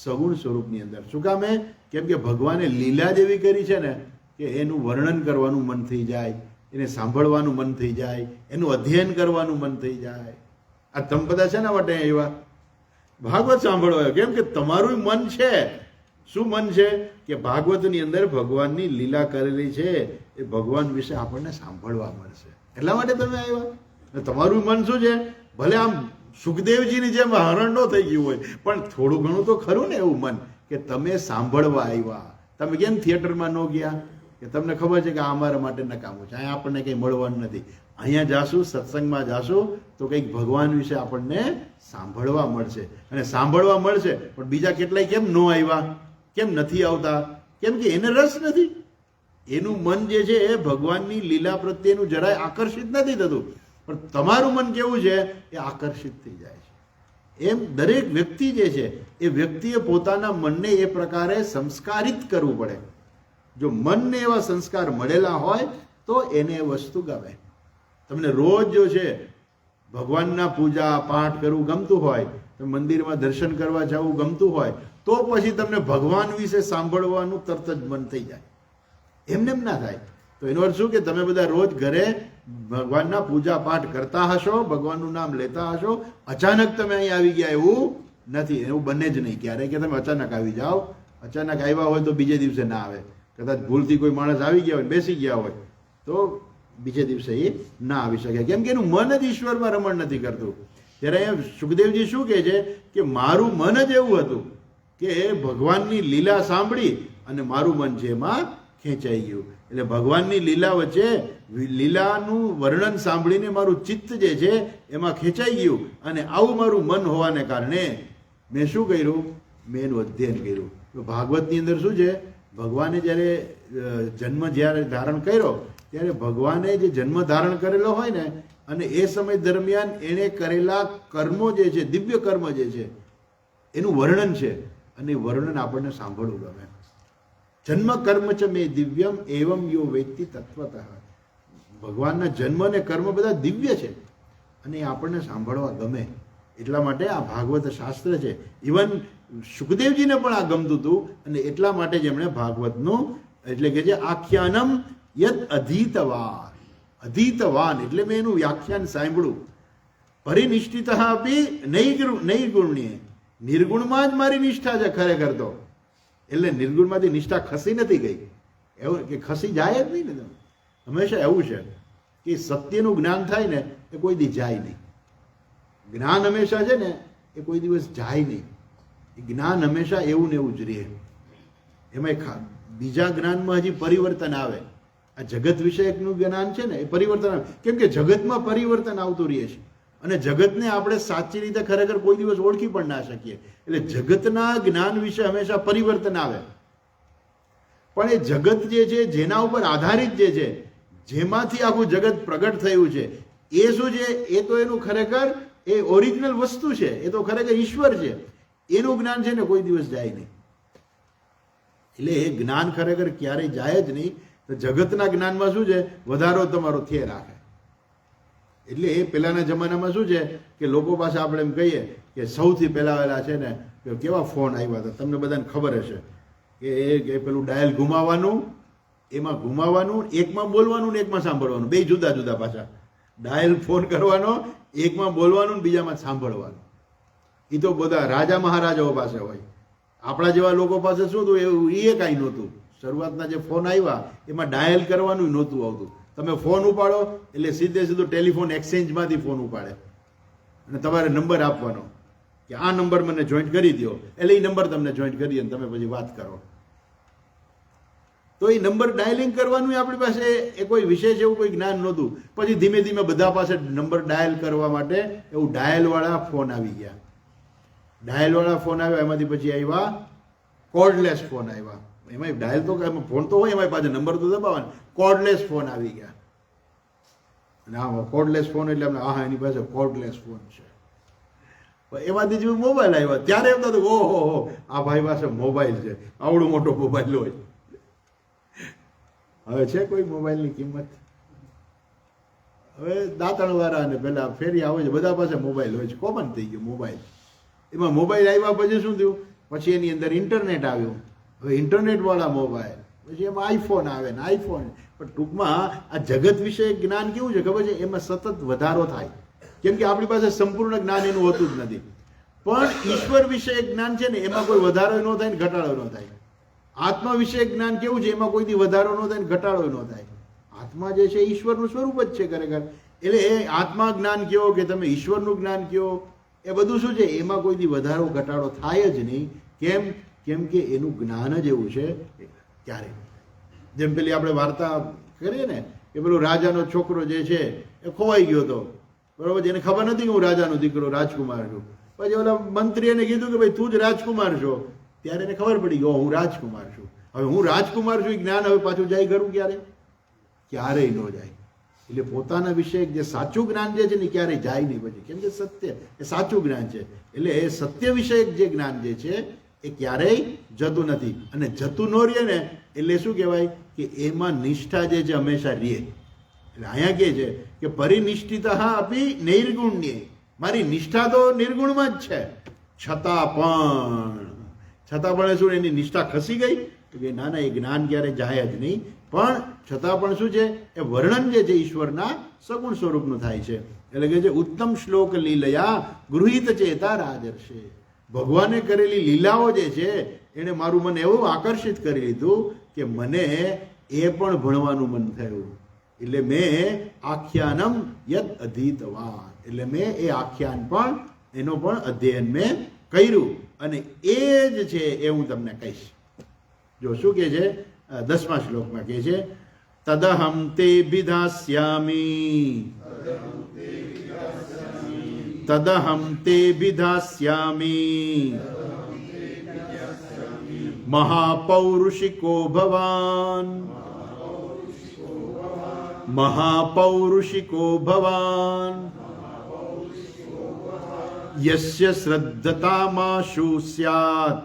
સગુણ સ્વરૂપની અંદર. શું કામે? કેમ કે ભગવાને લીલા જેવી કરી છે ને કે એનું વર્ણન કરવાનું મન થઈ જાય, એને સાંભળવાનું મન થઈ જાય, એનું અધ્યયન કરવાનું મન થઈ જાય. આ તમે બધા છે ને માટે એવા ભાગવત સાંભળવા, કેમ કે તમારું મન છે. શું મન છે કે ભાગવતની અંદર ભગવાનની લીલા કરેલી છે એ ભગવાન વિશે આપણને સાંભળવા મળશે, એટલા માટે તમે આવ્યા. તમારું મન શું છે, ભલે આમ સુખદેવજીની જેમ હરણ ન થઈ ગયું હોય, પણ થોડું ઘણું તો ખરું ને એવું મન કે તમે સાંભળવા આવ્યા. તમે કેમ થિયેટરમાં ન ગયા કે તમને ખબર છે કે આ અમારા માટે નકામું છે, અહીંયા આપણને કંઈ મળવાનું નથી. અહીંયા જાશું, સત્સંગમાં જાશું તો કંઈક ભગવાન વિશે આપણને સાંભળવા મળશે, અને સાંભળવા મળશે. પણ બીજા કેટલાય કેમ ન આવ્યા, કેમ નથી આવતા? કેમ કે એને રસ નથી. એનું મન જે છે એ ભગવાનની લીલા પ્રત્યેનું જરાય આકર્ષિત નથી થતું, પણ તમારું મન કેવું છે એ આકર્ષિત થઈ જાય છે. એમ દરેક વ્યક્તિ જે છે એ વ્યક્તિએ પોતાના મનને એ પ્રકારે સંસ્કારિત કરવું પડે. જો મનને એવા સંસ્કાર મળેલા હોય તો એને એ વસ્તુ ગમે. તમને રોજ જો છે ભગવાનના પૂજા પાઠ કરવું ગમતું હોય, મંદિરમાં દર્શન કરવા જવું ગમતું હોય, તો પછી તમને ભગવાન વિશે સાંભળવાનું તરત જ મન થઈ જાય. એમને એમ ના થાય. તો એનો અર્થ શું કે તમે બધા રોજ ઘરે ભગવાનના પૂજા પાઠ કરતા હશો, ભગવાનનું નામ લેતા હશો, અચાનક તમે અહીં આવી ગયા એવું નથી. એવું બને જ નહીં ક્યારે કે તમે અચાનક આવી જાઓ. અચાનક આવ્યા હોય તો બીજે દિવસે ના આવે. કદાચ ભૂલથી કોઈ માણસ આવી ગયા હોય, બેસી ગયા હોય, તો બીજે દિવસે એ ના આવી શકે, કેમ કે એનું મન જ ઈશ્વરમાં રમણ નથી કરતું. ત્યારે અહીંયા સુખદેવજી શું કહે છે કે મારું મન જ એવું હતું કે ભગવાનની લીલા સાંભળી અને મારું મન છે એમાં ખેંચાઈ ગયું. એટલે ભગવાનની લીલા વચ્ચે લીલાનું વર્ણન સાંભળીને મારું ચિત્ત જે છે એમાં ખેંચાઈ ગયું, અને આવું મારું મન હોવાને કારણે મેં શું કર્યું? મેં એનું અધ્યયન કર્યું. તો ભાગવતની અંદર શું છે, ભગવાને જ્યારે જન્મ જ્યારે ધારણ કર્યો ત્યારે ભગવાને જે જન્મ ધારણ કરેલો હોય ને, અને એ સમય દરમિયાન એણે કરેલા કર્મો જે છે, દિવ્ય કર્મ જે છે એનું વર્ણન છે, અને વર્ણન આપણને સાંભળવું ગમે. જન્મ કર્મ ચ મે દિવ્યમ એવમ યો વેત્તિ તત્વતઃ. ભગવાનના જન્મ અને કર્મ બધા દિવ્ય છે અને એ આપણને સાંભળવા ગમે. એટલા માટે આ ભાગવત શાસ્ત્ર છે. ઇવન સુખદેવજીને પણ આ ગમતું હતું, અને એટલા માટે જ એમણે ભાગવતનું એટલે કે જે આખ્યાનમ યદ અધીતવાન, અધીતવાન એટલે મેં એનું વ્યાખ્યાન સાંભળ્યું. પરિનિષ્ઠિત આપી નૈર્ગુણ્ય, નિર્ગુણમાં જ મારી નિષ્ઠા છે ખરેખર તો. એટલે નિર્ગુણમાંથી નિષ્ઠા ખસી નથી ગઈ, એવું કે ખસી જાય જ નહીં ને. હંમેશા એવું છે કે સત્યનું જ્ઞાન થાય ને એ કોઈ દી જાય નહીં. જ્ઞાન હંમેશા છે ને એ કોઈ દિવસ જાય નહીં. એ જ્ઞાન હંમેશા એવું ને એવું જ રહે. એમાં બીજા જ્ઞાનમાં હજી પરિવર્તન આવે. આ જગત વિષયકનું જ્ઞાન છે ને એ પરિવર્તન આવે, કેમ કે જગતમાં પરિવર્તન આવતું રહે છે, અને જગતને આપણે સાચી રીતે ખરેખર કોઈ દિવસ ઓળખી પણ ના શકીએ. એટલે જગતના જ્ઞાન વિશે હંમેશા પરિવર્તન આવે. પણ એ જગત જે છે જેના ઉપર આધારિત જે છે, જેમાંથી આખું જગત પ્રગટ થયું છે, એ શું છે? એ તો એનું ખરેખર એ ઓરિજિનલ વસ્તુ છે, એ તો ખરેખર ઈશ્વર છે. એનું જ્ઞાન છે ને કોઈ દિવસ જાય નહીં. એટલે એ જ્ઞાન ખરેખર ક્યારેય જાય જ નહીં. તો જગતના જ્ઞાનમાં શું છે, વધારો તમારો થયે રાખે. એટલે એ પહેલાના જમાનામાં શું છે કે લોકો પાસે આપણે એમ કહીએ કે સૌથી પહેલા છે ને કે કેવા ફોન આવ્યા હતા, તમને બધાને ખબર હશે કે પેલું ડાયલ ઘુમાવાનું, એમાં ઘુમાવાનું, એકમાં બોલવાનું ને એકમાં સાંભળવાનું, બે જુદા જુદા પાછા. ડાયલ ફોન કરવાનો, એકમાં બોલવાનું ને બીજામાં સાંભળવાનું. એ તો બધા રાજા મહારાજાઓ પાસે હોય. આપણા જેવા લોકો પાસે શું હતું, એવું એ કાંઈ નહોતું. શરૂઆતના જે ફોન આવ્યા એમાં ડાયલ કરવાનું નહોતું આવતું. તમે ફોન ઉપાડો એટલે સીધું ટેલિફોન એક્સચેન્જમાંથી ફોન ઉપાડે અને તમારે નંબર આપવાનો કે આ નંબર મને જોઈન્ટ કરી દો, એટલે એ નંબર તમને જોઈન્ટ કરી અને તમે પછી વાત કરો. તો એ નંબર ડાયલિંગ કરવાનું આપણી પાસે એ કોઈ વિશેષ એવું કોઈ જ્ઞાન નહોતું. પછી ધીમે ધીમે બધા પાસે નંબર ડાયલ કરવા માટે એવું ડાયલવાળા ફોન આવી ગયા. ડાયલવાળા ફોન આવ્યા, એમાંથી પછી આવ્યા કોર્ડલેસ ફોન આવ્યા. એમાં ડાયલ તો એમાં ફોન તો હોય, એમાં પાછા નંબર તો દબાવવાના. કોર્ડલેસ ફોન આવી ગયા. અને હા, કોર્ડલેસ ફોન એટલે આપણે હા એની પાસે કોર્ડલેસ ફોન છે. એમાંથી જે મોબાઈલ આવ્યા ત્યારે એમ થતું ઓહો આ ભાઈ પાસે મોબાઈલ છે, આવડો મોટો મોબાઈલ હોય. હવે છે કોઈ મોબાઈલની કિંમત? હવે દાંતણવાળા અને પેલા ફેરિયા હોય છે, બધા પાસે મોબાઈલ હોય છે, કોમન થઈ ગયું મોબાઈલ. એમાં મોબાઈલ આવ્યા પછી શું થયું, પછી એની અંદર ઇન્ટરનેટ આવ્યું. હવે ઇન્ટરનેટવાળા મોબાઈલ, પછી એમાં આઈફોન આવે ને આઈફોન. પણ ટૂંકમાં આ જગત વિશે જ્ઞાન કેવું છે ખબર છે, એમાં સતત વધારો થાય. કેમ કે આપણી પાસે સંપૂર્ણ જ્ઞાન એનું હોતું જ નથી. પણ ઈશ્વર વિશે જ્ઞાન છે ને એમાં કોઈ વધારો ન થાય ને ઘટાડો ન થાય. આત્મા વિશે જ્ઞાન કેવું છે, એમાં કોઈથી વધારો ન થાય ને ઘટાડો ન થાય. આત્મા જે છે ઈશ્વરનું સ્વરૂપ જ છે ખરેખર. એટલે એ આત્મા જ્ઞાન કયો કે તમે ઈશ્વરનું જ્ઞાન કયો, એ બધું શું છે, એમાં કોઈથી વધારો ઘટાડો થાય જ નહીં. કેમ કે એનું જ્ઞાન જ એવું છે. ત્યારે જેમ પેલી આપણે વાર્તા કરીએ ને કે પેલો રાજાનો છોકરો જે છે એ ખોવાઈ ગયો હતો, બરોબર. એને ખબર નથી કે હું રાજાનો દીકરો રાજકુમાર છું. પછી ઓલા મંત્રી એને કીધું કે ભાઈ તું જ રાજકુમાર છો. ત્યારે એને ખબર પડી ગયો હું રાજકુમાર છું. હવે હું રાજકુમાર છું એ જ્ઞાન હવે પાછું જાય ખરું ક્યારેય ન જાય. એટલે પોતાના વિશે જે સાચું જ્ઞાન જે છે ને ક્યારેય જાય નહીં પછી. કેમ કે સત્ય એ સાચું જ્ઞાન છે. એટલે એ સત્ય વિષયક જે જ્ઞાન જે છે એ ક્યારેય જતું નથી. અને જતું ન રહે ને એટલે શું કહેવાય કે એમાં નિષ્ઠા જે છે હંમેશા રહે. એટલે અહીંયા કહે છે કે પરિનિષ્ઠિત આપી નિર્ગુણ્ય, મારી નિષ્ઠા તો નિર્ગુણમાં જ છે, છતાં પણ શું એની નિષ્ઠા ખસી ગઈ? તો કે ના એ જ્ઞાન ક્યારે જાય જ નહીં. પણ છતાં પણ શું છે એ વર્ણન જે છે ઈશ્વરના સગુણ સ્વરૂપનું થાય છે. એટલે કે જે ઉત્તમ શ્લોક લીલયા ગૃહિત ચેતા રાજર્ષે, ભગવાને કરેલી લીલાઓ જે છે એને મારું મન એવું આકર્ષિત કરી લીધું કે મને એ પણ ભણવાનું મન થયું. એટલે મેં આખ્યાનમ યદ અધીતવાન, એટલે મેં એ આખ્યાન પણ એનો પણ અધ્યયન મેં કર્યું. અને એ જ છે એ હું તમને કહીશ. જો શું કહે છે 10મા શ્લોકમાં કહે છે તદહમ તે વિધાસ્યામી, તદહમ તે વિધાસ્યામી મહાપૌરુષિકો ભવાન, મહાપૌરુષિકો ભવાન યસ્ય શ્રદ્ધતામાશુ સ્યાત,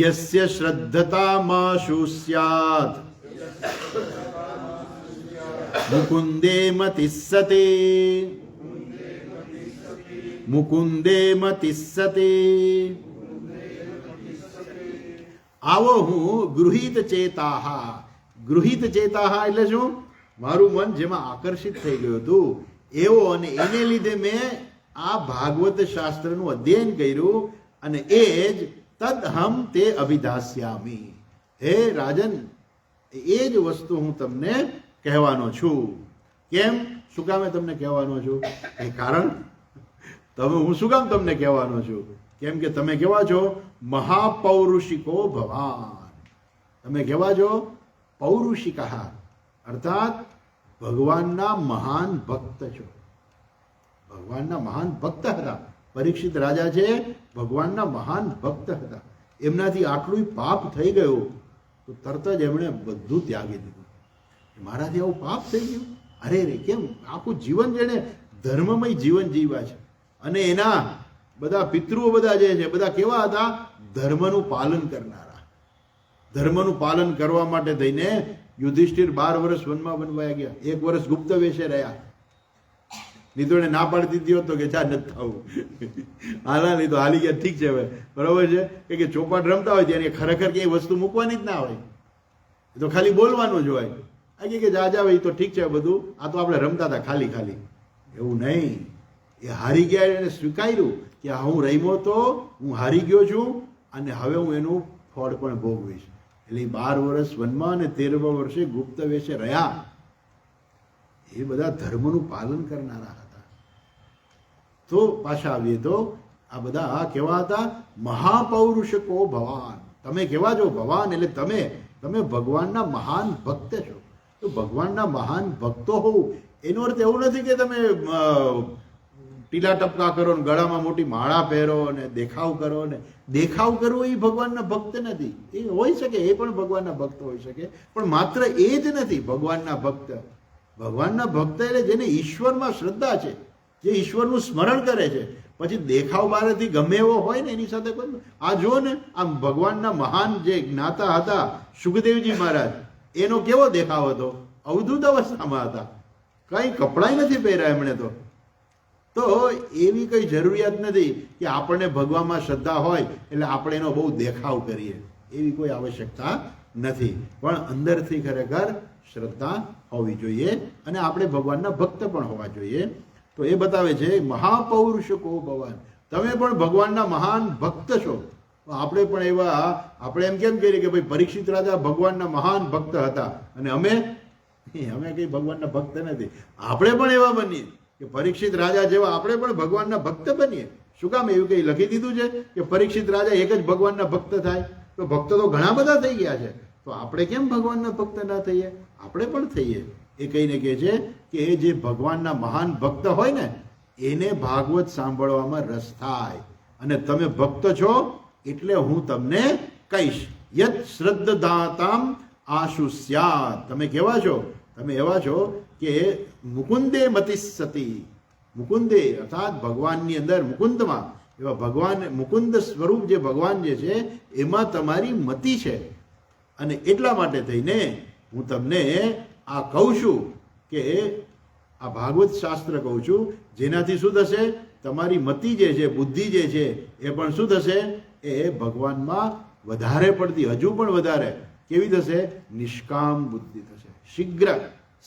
યસ્ય શ્રદ્ધતામાશુ સ્યાત મુકુંદે મતિસ્સતે, મુકુંદે મતિસ્સતે. આવો હું ગૃહિત ચેતાહા, ગૃહિત ચેતાહા એટલે શું, મારું મન જેમાં આકર્ષિત થઈ ગયું હતું એવો, અને એને લીધે મેં આ ભાગવત શાસ્ત્રનું અધ્યયન કર્યું. અને એ જ તદહમ તે અભિધાસ્યામી, હે રાજન એ જ વસ્તુ હું તમને કહેવાનો છું. કેમ, શું કામે તમને કહેવાનો છું? એ કારણ હું શું કામ તમને કહેવાનો છું? કેમ કે તમે કેવા છો? મહાપૌરુષિકો ભવાન, તમે કેવા છો? પૌરુષિકા, અર્થાત ભગવાનના મહાન ભક્ત છો. ભગવાનના મહાન ભક્ત હતા. પરીક્ષિત રાજા છે ભગવાનના મહાન ભક્ત હતા. એમનાથી આટલું પાપ થઈ ગયું તો તરત જ એમણે બધું ત્યાગી દીધું. મારાથી આવું પાપ થઈ ગયું, અરે રે કેમ? આખું જીવન જેણે ધર્મમય જીવન જીવ્યા છે. અને એના બધા પિતૃઓ બધા જે છે બધા કેવા હતા? ધર્મનું પાલન કરનારા, ધર્મનું પાલન કરવા માટે થઈને યુધિષ્ઠિર 12 વર્ષ વનમાં વનવાયા ગયા, 1 વર્ષ ગુપ્ત વેશે રહ્યા. નહીં તો એને ના પાડી દીધી હોત તો કે ચા નથી થવું, હાલા નહીં તો હાલી ગયા, ઠીક છે હવે બરોબર છે કે ચોપાટ રમતા હોય ત્યારે ખરેખર કઈ વસ્તુ મૂકવાની જ ના હોય, એ તો ખાલી બોલવાનું જ હોય. આ કે જા જા ભાઈ તો ઠીક છે બધું, આ તો આપણે રમતા હતા ખાલી ખાલી. એવું નહીં, એ હારી ગયા, એને સ્વીકાર્યું કે હું રમ્યો તો હું હારી ગયો છું અને હવે હું એનું ફળ પણ ભોગવીશ. એટલે 12 વર્ષ વનમાં અને 13મા વર્ષે ગુપ્ત વેશે રહ્યા. એ બધા ધર્મનું પાલન કરનારા હતા. તો પાછા આવીએ તો આ બધા કેવા હતા? મહાપૌરુષકો ભવાન. તમે કેવા છો? ભવાન એટલે તમે ભગવાનના મહાન ભક્ત છો. તો ભગવાનના મહાન ભક્તો હોવું એનો અર્થ એવું નથી કે તમે ટીલા ટપકા કરો ને ગળામાં મોટી માળા પહેરો ને દેખાવ કરો ને. દેખાવ કરવો એ ભગવાનના ભક્ત નથી. એ હોઈ શકે, એ પણ ભગવાનના ભક્ત હોઈ શકે, પણ માત્ર એ જ નથી ભગવાનના ભક્ત. ભગવાનના ભક્ત એટલે જેને ઈશ્વરમાં શ્રદ્ધા છે, જે ઈશ્વરનું સ્મરણ કરે છે. પછી દેખાવ બહારથી ગમે એવો હોય ને એની સાથે કોઈ. આ જુઓ ને, આમ ભગવાનના મહાન જે જ્ઞાતા હતા સુખદેવજી મહારાજ, એનો કેવો દેખાવ હતો? અવધૂત અવસ્થામાં હતા, કઈ કપડાય નથી પહેર્યા એમણે તો એવી કઈ જરૂરિયાત નથી કે આપણને ભગવાનમાં શ્રદ્ધા હોય એટલે આપણે એનો બહુ દેખાવ કરીએ, એવી કોઈ આવશ્યકતા નથી. પણ અંદરથી ખરેખર શ્રદ્ધા હોવી જોઈએ અને આપણે ભગવાનના ભક્ત પણ હોવા જોઈએ. તો એ બતાવે છે મહાપૌરુષકો ભવાન, તમે પણ ભગવાનના મહાન ભક્ત છો. આપણે પણ એવા, આપણે એમ કેમ કહીએ કે ભાઈ પરીક્ષિત રાજા ભગવાનના મહાન ભક્ત હતા અને અમે કઈ ભગવાનના ભક્ત નથી. આપણે પણ એવા બનીએ કે પરીક્ષિત રાજા જેવા આપણે પણ ભગવાનના ભક્ત બનીએ. શું કામ? એવું કઈ લખી દીધું છે કે પરીક્ષિત રાજા એક જ ભગવાનના ભક્ત થાય? તો ભક્ત તો ઘણા બધા થઈ ગયા છે, તો આપણે કેમ ભગવાનના ભક્ત ના થઈએ? આપણે પણ થઈએ. એ કહીને કહે છે કે એ જે ભગવાનના મહાન ભક્ત હોય ને એને ભાગવત સાંભળવામાં રસ થાય. અને તમે ભક્ત છો એટલે હું તમને કહીશ. યત શ્રદ્ધાતામ આશુ સ્યાત. તમે કેવા છો? તમે એવા છો કે મુકુંદે મતિસતી. મુકુંદે અર્થાત ભગવાનની અંદર, મુકુંદમાં, એવા ભગવાન મુકુંદ સ્વરૂપ જે ભગવાન જે છે એમાં તમારી મતિ છે. અને એટલા માટે થઈને હું તમને આ કહું છું કે આ ભાગવત શાસ્ત્ર કહું છું, જેનાથી શું થશે? તમારી મતિ જે છે, બુદ્ધિ જે છે એ પણ શું થશે? એ ભગવાનમાં વધારે પડતી, હજુ પણ વધારે કેવી થશે? નિષ્કામ બુદ્ધિ થશે. શીઘ્ર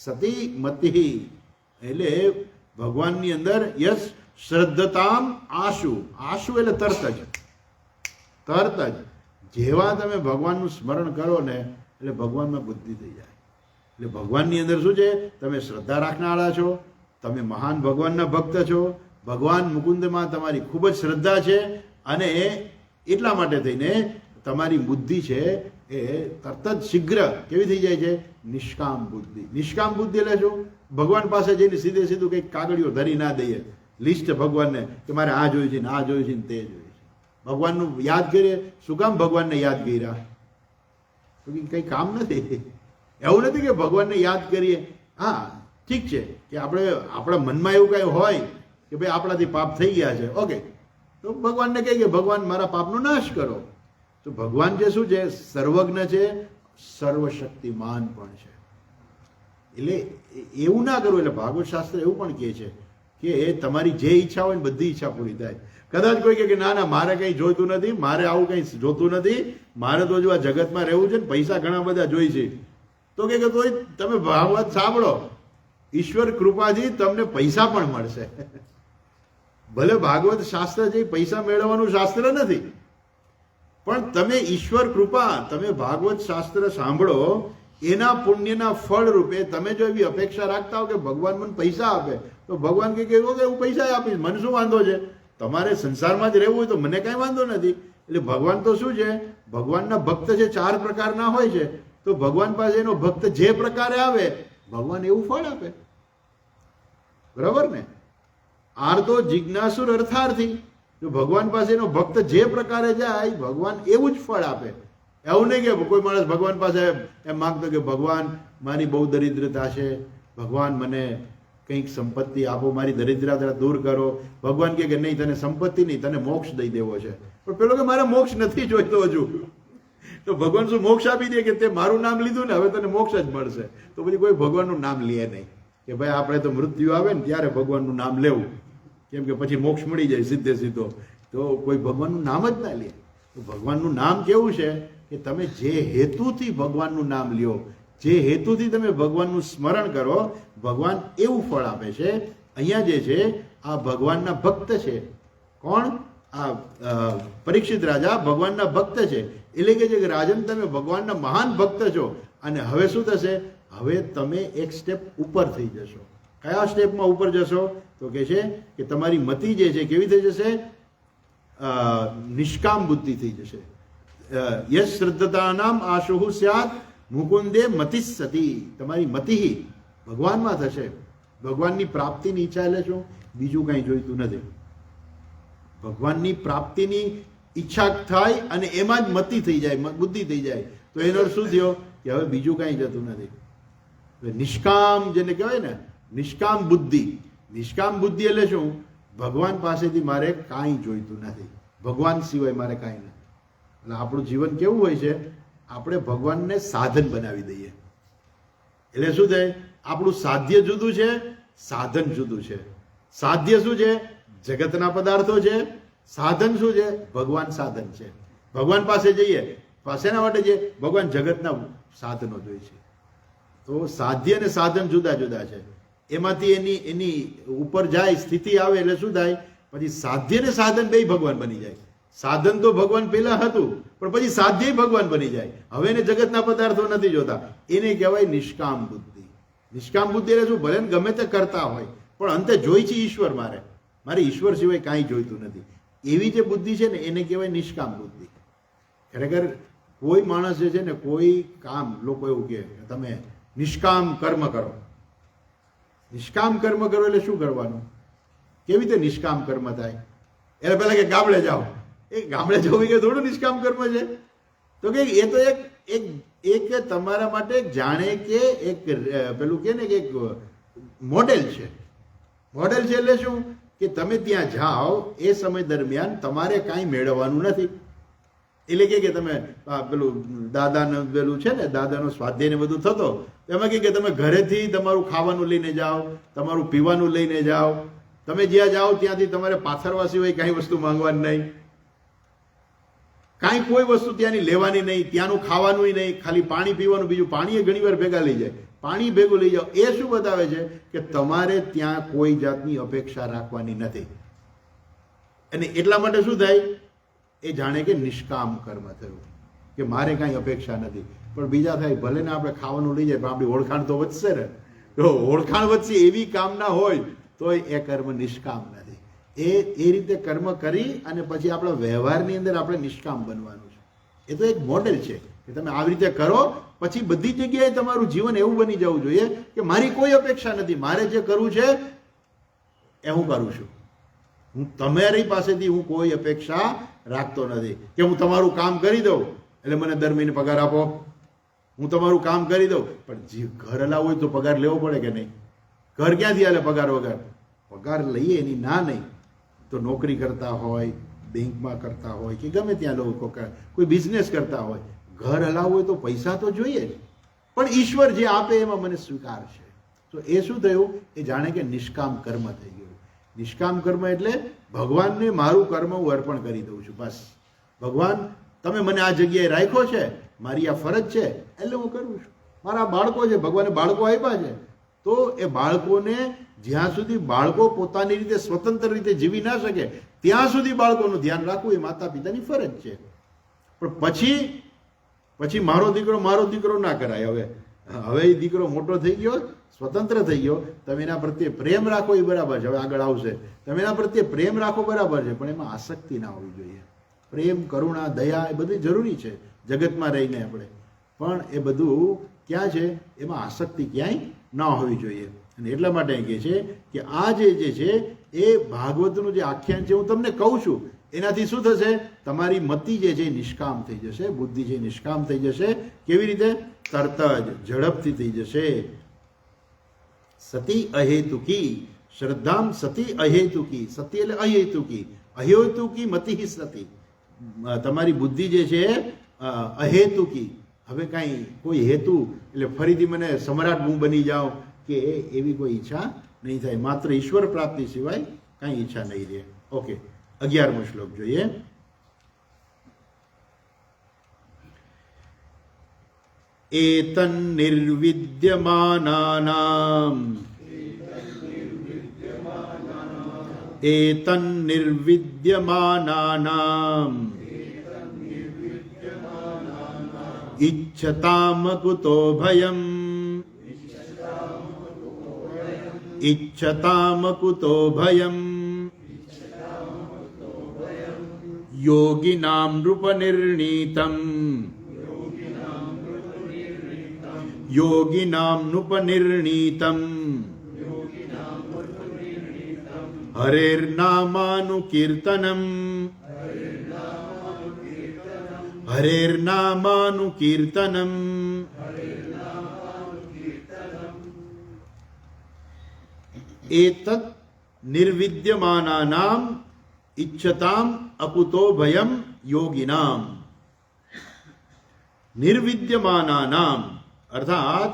સતી મતિ એટલે ભગવાનની અંદર યશ શ્રદ્ધતામ આશુ. આશુ એટલે તરત જ જેવા તમે ભગવાનનું સ્મરણ કરો ને એટલે ભગવાનમાં બુદ્ધિ થઈ જાય. એટલે ભગવાનની અંદર શું છે? તમે શ્રદ્ધા રાખનારા છો, તમે મહાન ભગવાનના ભક્ત છો, ભગવાન મુકુંદમાં તમારી ખૂબ જ શ્રદ્ધા છે અને એટલા માટે થઈને તમારી બુદ્ધિ છે એ તરત જ શીઘ્ર કેવી થઈ જાય છે? નિષ્કામ બુદ્ધિ. નિષ્કામ બુદ્ધિ એટલે શું? ભગવાન પાસે જઈને સીધું કંઈક કાગળિયો ધરી ના દઈએ, લિસ્ટ ભગવાનને કે મારે આ જોયું છે ને આ જોયું છે ને તે જોયું છે. ભગવાનનું યાદ કરીએ. શું કામ ભગવાનને યાદ કર્યા? તો કંઈ કામ નથી. એવું નથી કે ભગવાનને યાદ કરીએ. હા ઠીક છે કે આપણા મનમાં એવું કાંઈ હોય કે ભાઈ આપણાથી પાપ થઈ ગયા છે, ઓકે, તો ભગવાનને કહીએ કે ભગવાન મારા પાપનો નાશ કરો. તો ભગવાન જે શું છે? સર્વજ્ઞ છે, સર્વશક્તિમાન પણ છે. એટલે એવું ના કરવું. એટલે ભાગવત શાસ્ત્ર એવું પણ કહે છે કે તમારી જે ઈચ્છા હોય ને બધી ઈચ્છા પૂરી થાય. કદાચ કોઈ કહે કે ના ના મારે કંઈ જોઈતું નથી, મારે આવું કંઈ જોતું નથી, મારે તો જો આ જગતમાં રહેવું છે ને પૈસા ઘણા બધા જોઈ છે, તો કે તોય તમે ભાગવત સાંભળો, ઈશ્વર કૃપાથી તમને પૈસા પણ મળશે. ભલે ભાગવત શાસ્ત્ર છે પૈસા મેળવવાનું શાસ્ત્ર નથી, પણ તમે ઈશ્વર કૃપા, તમે ભાગવત શાસ્ત્ર સાંભળો એના પુણ્યના ફળ રૂપે તમે જો એવી અપેક્ષા રાખતા હો કે ભગવાન મને પૈસા આપે, તો ભગવાન કહે કે હું પૈસા આપીશ, મને શું વાંધો છે? તમારે સંસારમાં જ રહેવું હોય તો મને કાંઈ વાંધો નથી. એટલે ભગવાન તો શું છે? ભગવાનના ભક્ત જે 4 પ્રકારના હોય છે, તો ભગવાન પાસે એનો ભક્ત જે પ્રકારે આવે ભગવાન એવું ફળ આપે. બરાબર ને? આર્તો જિજ્ઞાસુર અર્થાર્થી. જો ભગવાન પાસે એનો ભક્ત જે પ્રકારે જાય ભગવાન એવું જ ફળ આપે. એવું નહીં કે કોઈ માણસ ભગવાન પાસે એમ માંગતો કે ભગવાન મારી બહુ દરિદ્રતા છે, ભગવાન મને કંઈક સંપત્તિ આપો, મારી દરિદ્રતા દૂર કરો. ભગવાન કે નહીં, તને સંપત્તિ નહીં, તને મોક્ષ દઈ દેવો છે. પણ પેલો કે મારે મોક્ષ નથી જોઈતો હજુ. તો ભગવાન શું મોક્ષ આપી દે કે તે મારું નામ લીધું ને હવે તને મોક્ષ જ મળશે? તો પછી કોઈ ભગવાનનું નામ લે નહીં કે ભાઈ આપણે તો મૃત્યુ આવે ને ત્યારે ભગવાનનું નામ લેવું, કેમ કે પછી મોક્ષ મળી જાય સીધે સીધો. તો કોઈ ભગવાનનું નામ જ ના લે. તો ભગવાનનું નામ કેવું છે કે તમે જે હેતુથી ભગવાનનું નામ લ્યો, જે હેતુથી તમે ભગવાનનું સ્મરણ કરો, ભગવાન એવું ફળ આપે છે. અહીંયા જે છે આ ભગવાનના ભક્ત છે. કોણ? આ પરીક્ષિત રાજા ભગવાનના ભક્ત છે. એટલે કે જે રાજન તમે ભગવાનના મહાન ભક્ત છો. અને હવે શું થશે? હવે તમે એક સ્ટેપ ઉપર થઈ જશો. કયા સ્ટેપમાં ઉપર જશો? તો કે છે કે તમારી મતિ જે છે કેવી થઈ જશે? નિષ્કામ બુદ્ધિ થઈ જશે. યશ શ્રદ્ધતાનામ આશુહુ સ્યાત મુકુંદે મતિ સતી. તમારી મતિ ભગવાનમાં થશે. ભગવાનની પ્રાપ્તિની ઈચ્છા એટલે શું? બીજું કંઈ જોઈતું નથી. ભગવાનની પ્રાપ્તિની ઈચ્છા થાય અને એમાં જ મતિ થઈ જાય, બુદ્ધિ થઈ જાય. તો એનો અર્થ શું થયો કે હવે બીજું કાંઈ જતું નથી. નિષ્કામ જેને કહેવાય ને, નિષ્કામ બુદ્ધિ. નિષ્કામ બુદ્ધિ એટલે શું? ભગવાન પાસેથી મારે કાંઈ જોઈતું નથી, ભગવાન સિવાય મારે કાંઈ નથી. એટલે આપણું જીવન કેવું હોય છે? આપણે ભગવાનને સાધન બનાવી દઈએ. એટલે શું થાય? આપણું સાધ્ય જુદું છે, સાધન જુદું છે. સાધ્ય શું છે? જગતના પદાર્થો છે. સાધન શું છે? ભગવાન સાધન છે. ભગવાન પાસે જઈએ, પાસેના માટે જે ભગવાન જગતના સાધનો જોઈએ છે. તો સાધ્ય અને સાધન જુદા જુદા છે. એમાંથી એની ઉપર જાય, સ્થિતિ આવે એટલે શું થાય? પછી સાધ્ય ને સાધન બે ભગવાન બની જાય. સાધન તો ભગવાન પહેલા હતું, પણ પછી સાધ્ય ભગવાન બની જાય. હવે એને જગતના પદાર્થો નથી જોતા. એને કહેવાય નિષ્કામ બુદ્ધિ. નિષ્કામ બુદ્ધિ એટલે શું? ભલે ગમે તે કરતા હોય, પણ અંતે જોઈ છે ઈશ્વર. મારે ઈશ્વર સિવાય કાંઈ જોઈતું નથી. એવી જે બુદ્ધિ છે ને એને કહેવાય નિષ્કામ બુદ્ધિ. ખરેખર કોઈ માણસ જે છે ને, કોઈ કામ, લોકો એવું કહે કે તમે નિષ્કામ કર્મ કરો. નિષ્કામ કર્મ કરો એટલે શું કરવાનું? કેવી રીતે નિષ્કામ કર્મ થાય? એટલે પહેલા કે ગામડે જાઓ. એ ગામડે જવું કે થોડું નિષ્કામ કર્મ છે? તો કે એ તો એક તમારા માટે જાણે કે એક પેલું કે ને કે એક મોડેલ છે. મોડેલ છે એટલે શું? કે તમે ત્યાં જાઓ એ સમય દરમિયાન તમારે કાંઈ મેળવવાનું નથી. એટલે કે તમે પેલું દાદાનું પેલું છે ને, દાદાનો સ્વાધ્યાય ને બધું થતો, એમાં કે તમે ઘરેથી તમારું ખાવાનું લઈને જાઓ, તમારું પીવાનું લઈને જાઓ. તમે જ્યાં જાઓ ત્યાંથી તમારે પાથરવા સિવાય કાંઈ વસ્તુ માંગવાની નહીં, કાંઈ કોઈ વસ્તુ ત્યાંની લેવાની નહીં, ત્યાંનું ખાવાનું નહીં, ખાલી પાણી પીવાનું. બીજું પાણી ઘણી વાર ભેગા લઈ જાય, પાણી ભેગું લઈ જાઓ. એ શું બતાવે છે? કે તમારે ત્યાં કોઈ જાતની અપેક્ષા રાખવાની નથી. અને એટલા માટે શું થાય? એ જાણે કે નિષ્કામ કર્મ થયું, કે મારે કાંઈ અપેક્ષા નથી. પણ બીજા થાય ભલે ને આપણે ખાવાનું લઈ જાય, પણ આપણી ઓળખાણ તો વધશે ને. તો ઓળખાણ વધશે એવી કામના હોય તોય એ કર્મ નિષ્કામ નથી. એ રીતે કર્મ કરી અને પછી આપણા વ્યવહારની અંદર આપણે નિષ્કામ બનવાનું છે. એ તો એક મોડેલ છે કે તમે આવી રીતે કરો, પછી બધી જગ્યાએ તમારું જીવન એવું બની જવું જોઈએ કે મારી કોઈ અપેક્ષા નથી, મારે જે કરવું છે એ હું કરું છું. હું તમારી પાસેથી હું કોઈ અપેક્ષા રાખતો નથી કે હું તમારું કામ કરી દઉં એટલે મને દર મહિને પગાર આપો. હું તમારું કામ કરી દઉં, પણ જે ઘર હલાવવું હોય તો પગાર લેવો પડે કે નહીં? ઘર ક્યાંથી હાલે પગાર વગર? પગાર લઈએ એની ના નહીં. તો નોકરી કરતા હોય, બેંકમાં કરતા હોય, કે ગમે ત્યાં લોકો કોઈ બિઝનેસ કરતા હોય, ઘર હલાવવું હોય તો પૈસા તો જોઈએ જ. પણ ઈશ્વર જે આપે એમાં મને સ્વીકાર છે. તો એ શું થયું? એ જાણે કે નિષ્કામ કર્મ થઈ ગયું. નિષ્કામ કર્મ એટલે ભગવાનને મારું કર્મ હું અર્પણ કરી દઉં છું. બસ ભગવાન તમે મને આ જગ્યાએ રાખ્યો છે, મારી આ ફરજ છે એટલે હું કરું છું. મારા બાળકો છે, ભગવાને બાળકો આપ્યા છે, તો એ બાળકોને જ્યાં સુધી બાળકો પોતાની રીતે સ્વતંત્ર રીતે જીવી ના શકે ત્યાં સુધી બાળકોનું ધ્યાન રાખવું એ માતા પિતાની ફરજ છે. પણ પછી મારો દીકરો ના કરાય. હવે એ દીકરો મોટો થઈ ગયો, સ્વતંત્ર થઈ ગયો, તમે એના પ્રત્યે પ્રેમ રાખો એ બરાબર છે. હવે આગળ આવશે. તમે એના પ્રત્યે પ્રેમ રાખો બરાબર છે, પણ એમાં આસક્તિ ના હોવી જોઈએ. પ્રેમ, કરુણા, દયા એ બધું જરૂરી છે જગતમાં રહીને આપણે, પણ એ બધું ક્યાં છે? એમાં આસક્તિ ક્યાંય ના હોવી જોઈએ. અને એટલા માટે કહે છે કે આ જે છે એ ભાગવતનું જે આખ્યાન છે હું તમને કહું છું, એનાથી શું થશે? તમારી મતિ જે છે નિષ્કામ થઈ જશે, બુદ્ધિ છે નિષ્કામ થઈ જશે. કેવી રીતે? તરત જ ઝડપથી થઈ જશે. સતી અહેતુકી શ્રદ્ધામ સતી અહેતુકી. સતી એટલે અહેતુકી. અહેતુકી મતિ સતી. તમારી બુદ્ધિ જે છે અહેતુકી, હવે કાંઈ કોઈ હેતુ એટલે ફરીથી મને સમ્રાટ હું બની જાઉં કે એવી કોઈ ઈચ્છા નહીં થાય. માત્ર ઈશ્વર પ્રાપ્તિ સિવાય કાંઈ ઈચ્છા નહીં રહે. ઓકે, 11મો શ્લોક જોઈએ. એતન નિર્વિદ્યમાનાનામ इच्छताम कुतो भयम् इच्छताम कुतो भयम् योगिनां नृपनिर्णीतम् योगिनां नृपनिर्णीतम् हरेर्नामानुकीर्तनम् हरेर्नामानुकीर्तनम् एतत् निर्विद्यमानानाम् इच्छताम् अकुतो भयम् योगिनाम्. निर्विद्यमानानाम अर्थात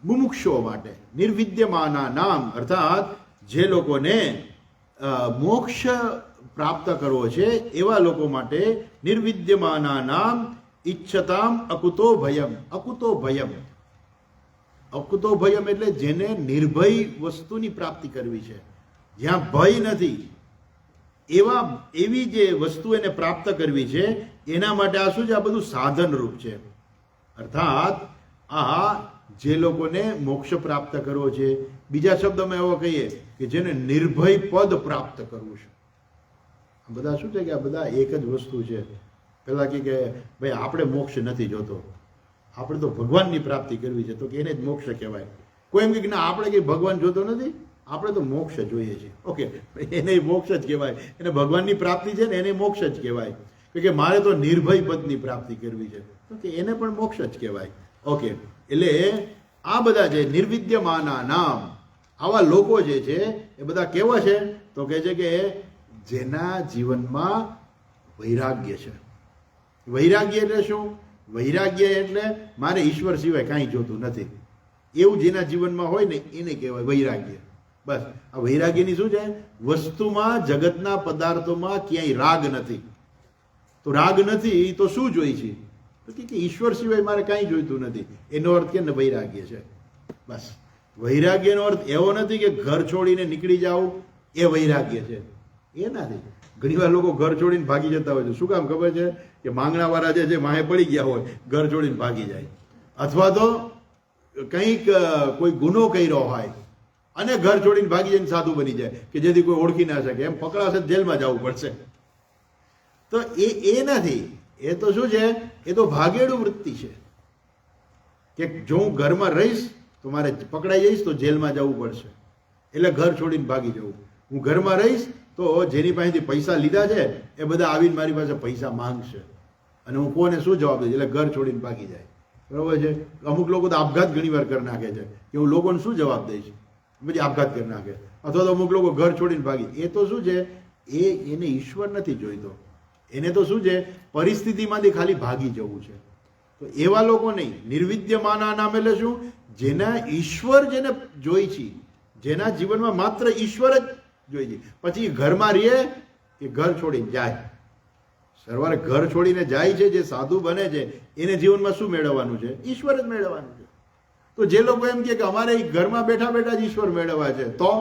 मुमुक्षो માટે, નિર્વિદ્યમાનાનામ અર્થાત જે લોકોને મોક્ષ પ્રાપ્ત કરવો છે એવા લોકો માટે નિર્વિદ્યમાનાનામ ઈચ્છતામ અકુતો ભયમ. અકુતો ભયમ, અકુતો ભયમ એટલે જેને નિર્ભય વસ્તુની પ્રાપ્તિ કરવી છે, જ્યાં ભય નથી, એવી જે વસ્તુ એને પ્રાપ્ત કરવી છે એના માટે આ શું છે? આ બધું સાધન રૂપ છે. અર્થાત આ જે લોકોને મોક્ષ પ્રાપ્ત કરવો છે, બીજા શબ્દમાં એવો કહીએ કે જેને નિર્ભય પદ પ્રાપ્ત કરવું છે. બધા શું છે કે આ બધા એક જ વસ્તુ છે. પેલા કે ભાઈ આપણે મોક્ષ નથી જોતો, આપણે તો ભગવાનની પ્રાપ્તિ કરવી છે, તો કે એને જ મોક્ષ કહેવાય. કોઈ એમ કે ના આપણે કઈ ભગવાન જોતો નથી, આપણે તો મોક્ષ જોઈએ છે. ઓકે, એને મોક્ષ જ કહેવાય. એને ભગવાનની પ્રાપ્તિ છે ને એને મોક્ષ જ કહેવાય. કે મારે તો નિર્ભય પદની પ્રાપ્તિ કરવી છે, તો કે એને પણ મોક્ષ જ કહેવાય. ઓકે, એટલે આ બધા જે નિર્વિદ્યમાના નામ આવા લોકો જે છે એ બધા કેવા છે? તો કહે છે કે જેના જીવનમાં વૈરાગ્ય છે. વૈરાગ્ય એટલે શું? વૈરાગ્ય એટલે મારે ઈશ્વર સિવાય કાંઈ જોતું નથી, એવું જેના જીવનમાં હોય ને એને કહેવાય વૈરાગ્ય. બસ આ વૈરાગ્યની શું છે? વસ્તુમાં, જગતના પદાર્થોમાં ક્યાંય રાગ નથી. તો રાગ નથી તો શું જોઈ છે? તો કે ઈશ્વર સિવાય મારે કાંઈ જોઈતું નથી. એનો અર્થ કે વૈરાગ્ય છે. બસ વૈરાગ્યનો અર્થ એવો નથી કે ઘર છોડીને નીકળી જાવ એ વૈરાગ્ય છે, એ નથી. ઘણીવાર લોકો ઘર છોડીને ભાગી જતા હોય છે. શું કામ ખબર છે? કે માંગણાવાળા જે માહે પડી ગયા હોય, ઘર છોડીને ભાગી જાય. અથવા તો કંઈક કોઈ ગુનો કર્યો હોય અને ઘર છોડીને ભાગી જઈને સાધુ બની જાય કે જેથી કોઈ ઓળખી ના શકે, એમ પકડાશે જેલમાં જવું પડશે. તો એ નથી. એ તો શું છે? એ તો ભાગેડુ વૃત્તિ છે કે જો હું ઘરમાં રહીશ તો મારે પકડાઈ જઈશ તો જેલમાં જવું પડશે, એટલે ઘર છોડીને ભાગી જવું. હું ઘરમાં રહીશ તો જેની પાસેથી પૈસા લીધા છે એ બધા આવીને મારી પાસે પૈસા માંગશે અને હું કોને શું જવાબ દઈશ? એટલે ઘર છોડીને ભાગી જાય. બરાબર છે? અમુક લોકો તો આપઘાત ઘણી વાર કરી નાખે છે કે હું લોકોને શું જવાબ દઈશ, પછી આપઘાત કરી નાખે. અથવા તો અમુક લોકો ઘર છોડીને ભાગી. એ તો શું છે? એને ઈશ્વર નથી જોઈતો. એને તો શું છે? પરિસ્થિતિમાંથી ખાલી ભાગી જવું છે. તો એવા લોકો નહીં. નિર્વિદ્યમાના નામ એટલે શું? જેના ઈશ્વર જેને જોઈ છે, જેના જીવનમાં માત્ર ઈશ્વર જ જોઈ છે, પછી ઘરમાં રહે કે ઘર છોડીને જાય. સરવારે ઘર છોડીને જાય છે જે સાધુ બને છે એને જીવનમાં શું મેળવવાનું છે? ઈશ્વર જ મેળવવાનું છે. તો જે લોકો એમ કે અમારે ઘરમાં બેઠા બેઠા જ ઈશ્વર મેળવવા છે, તો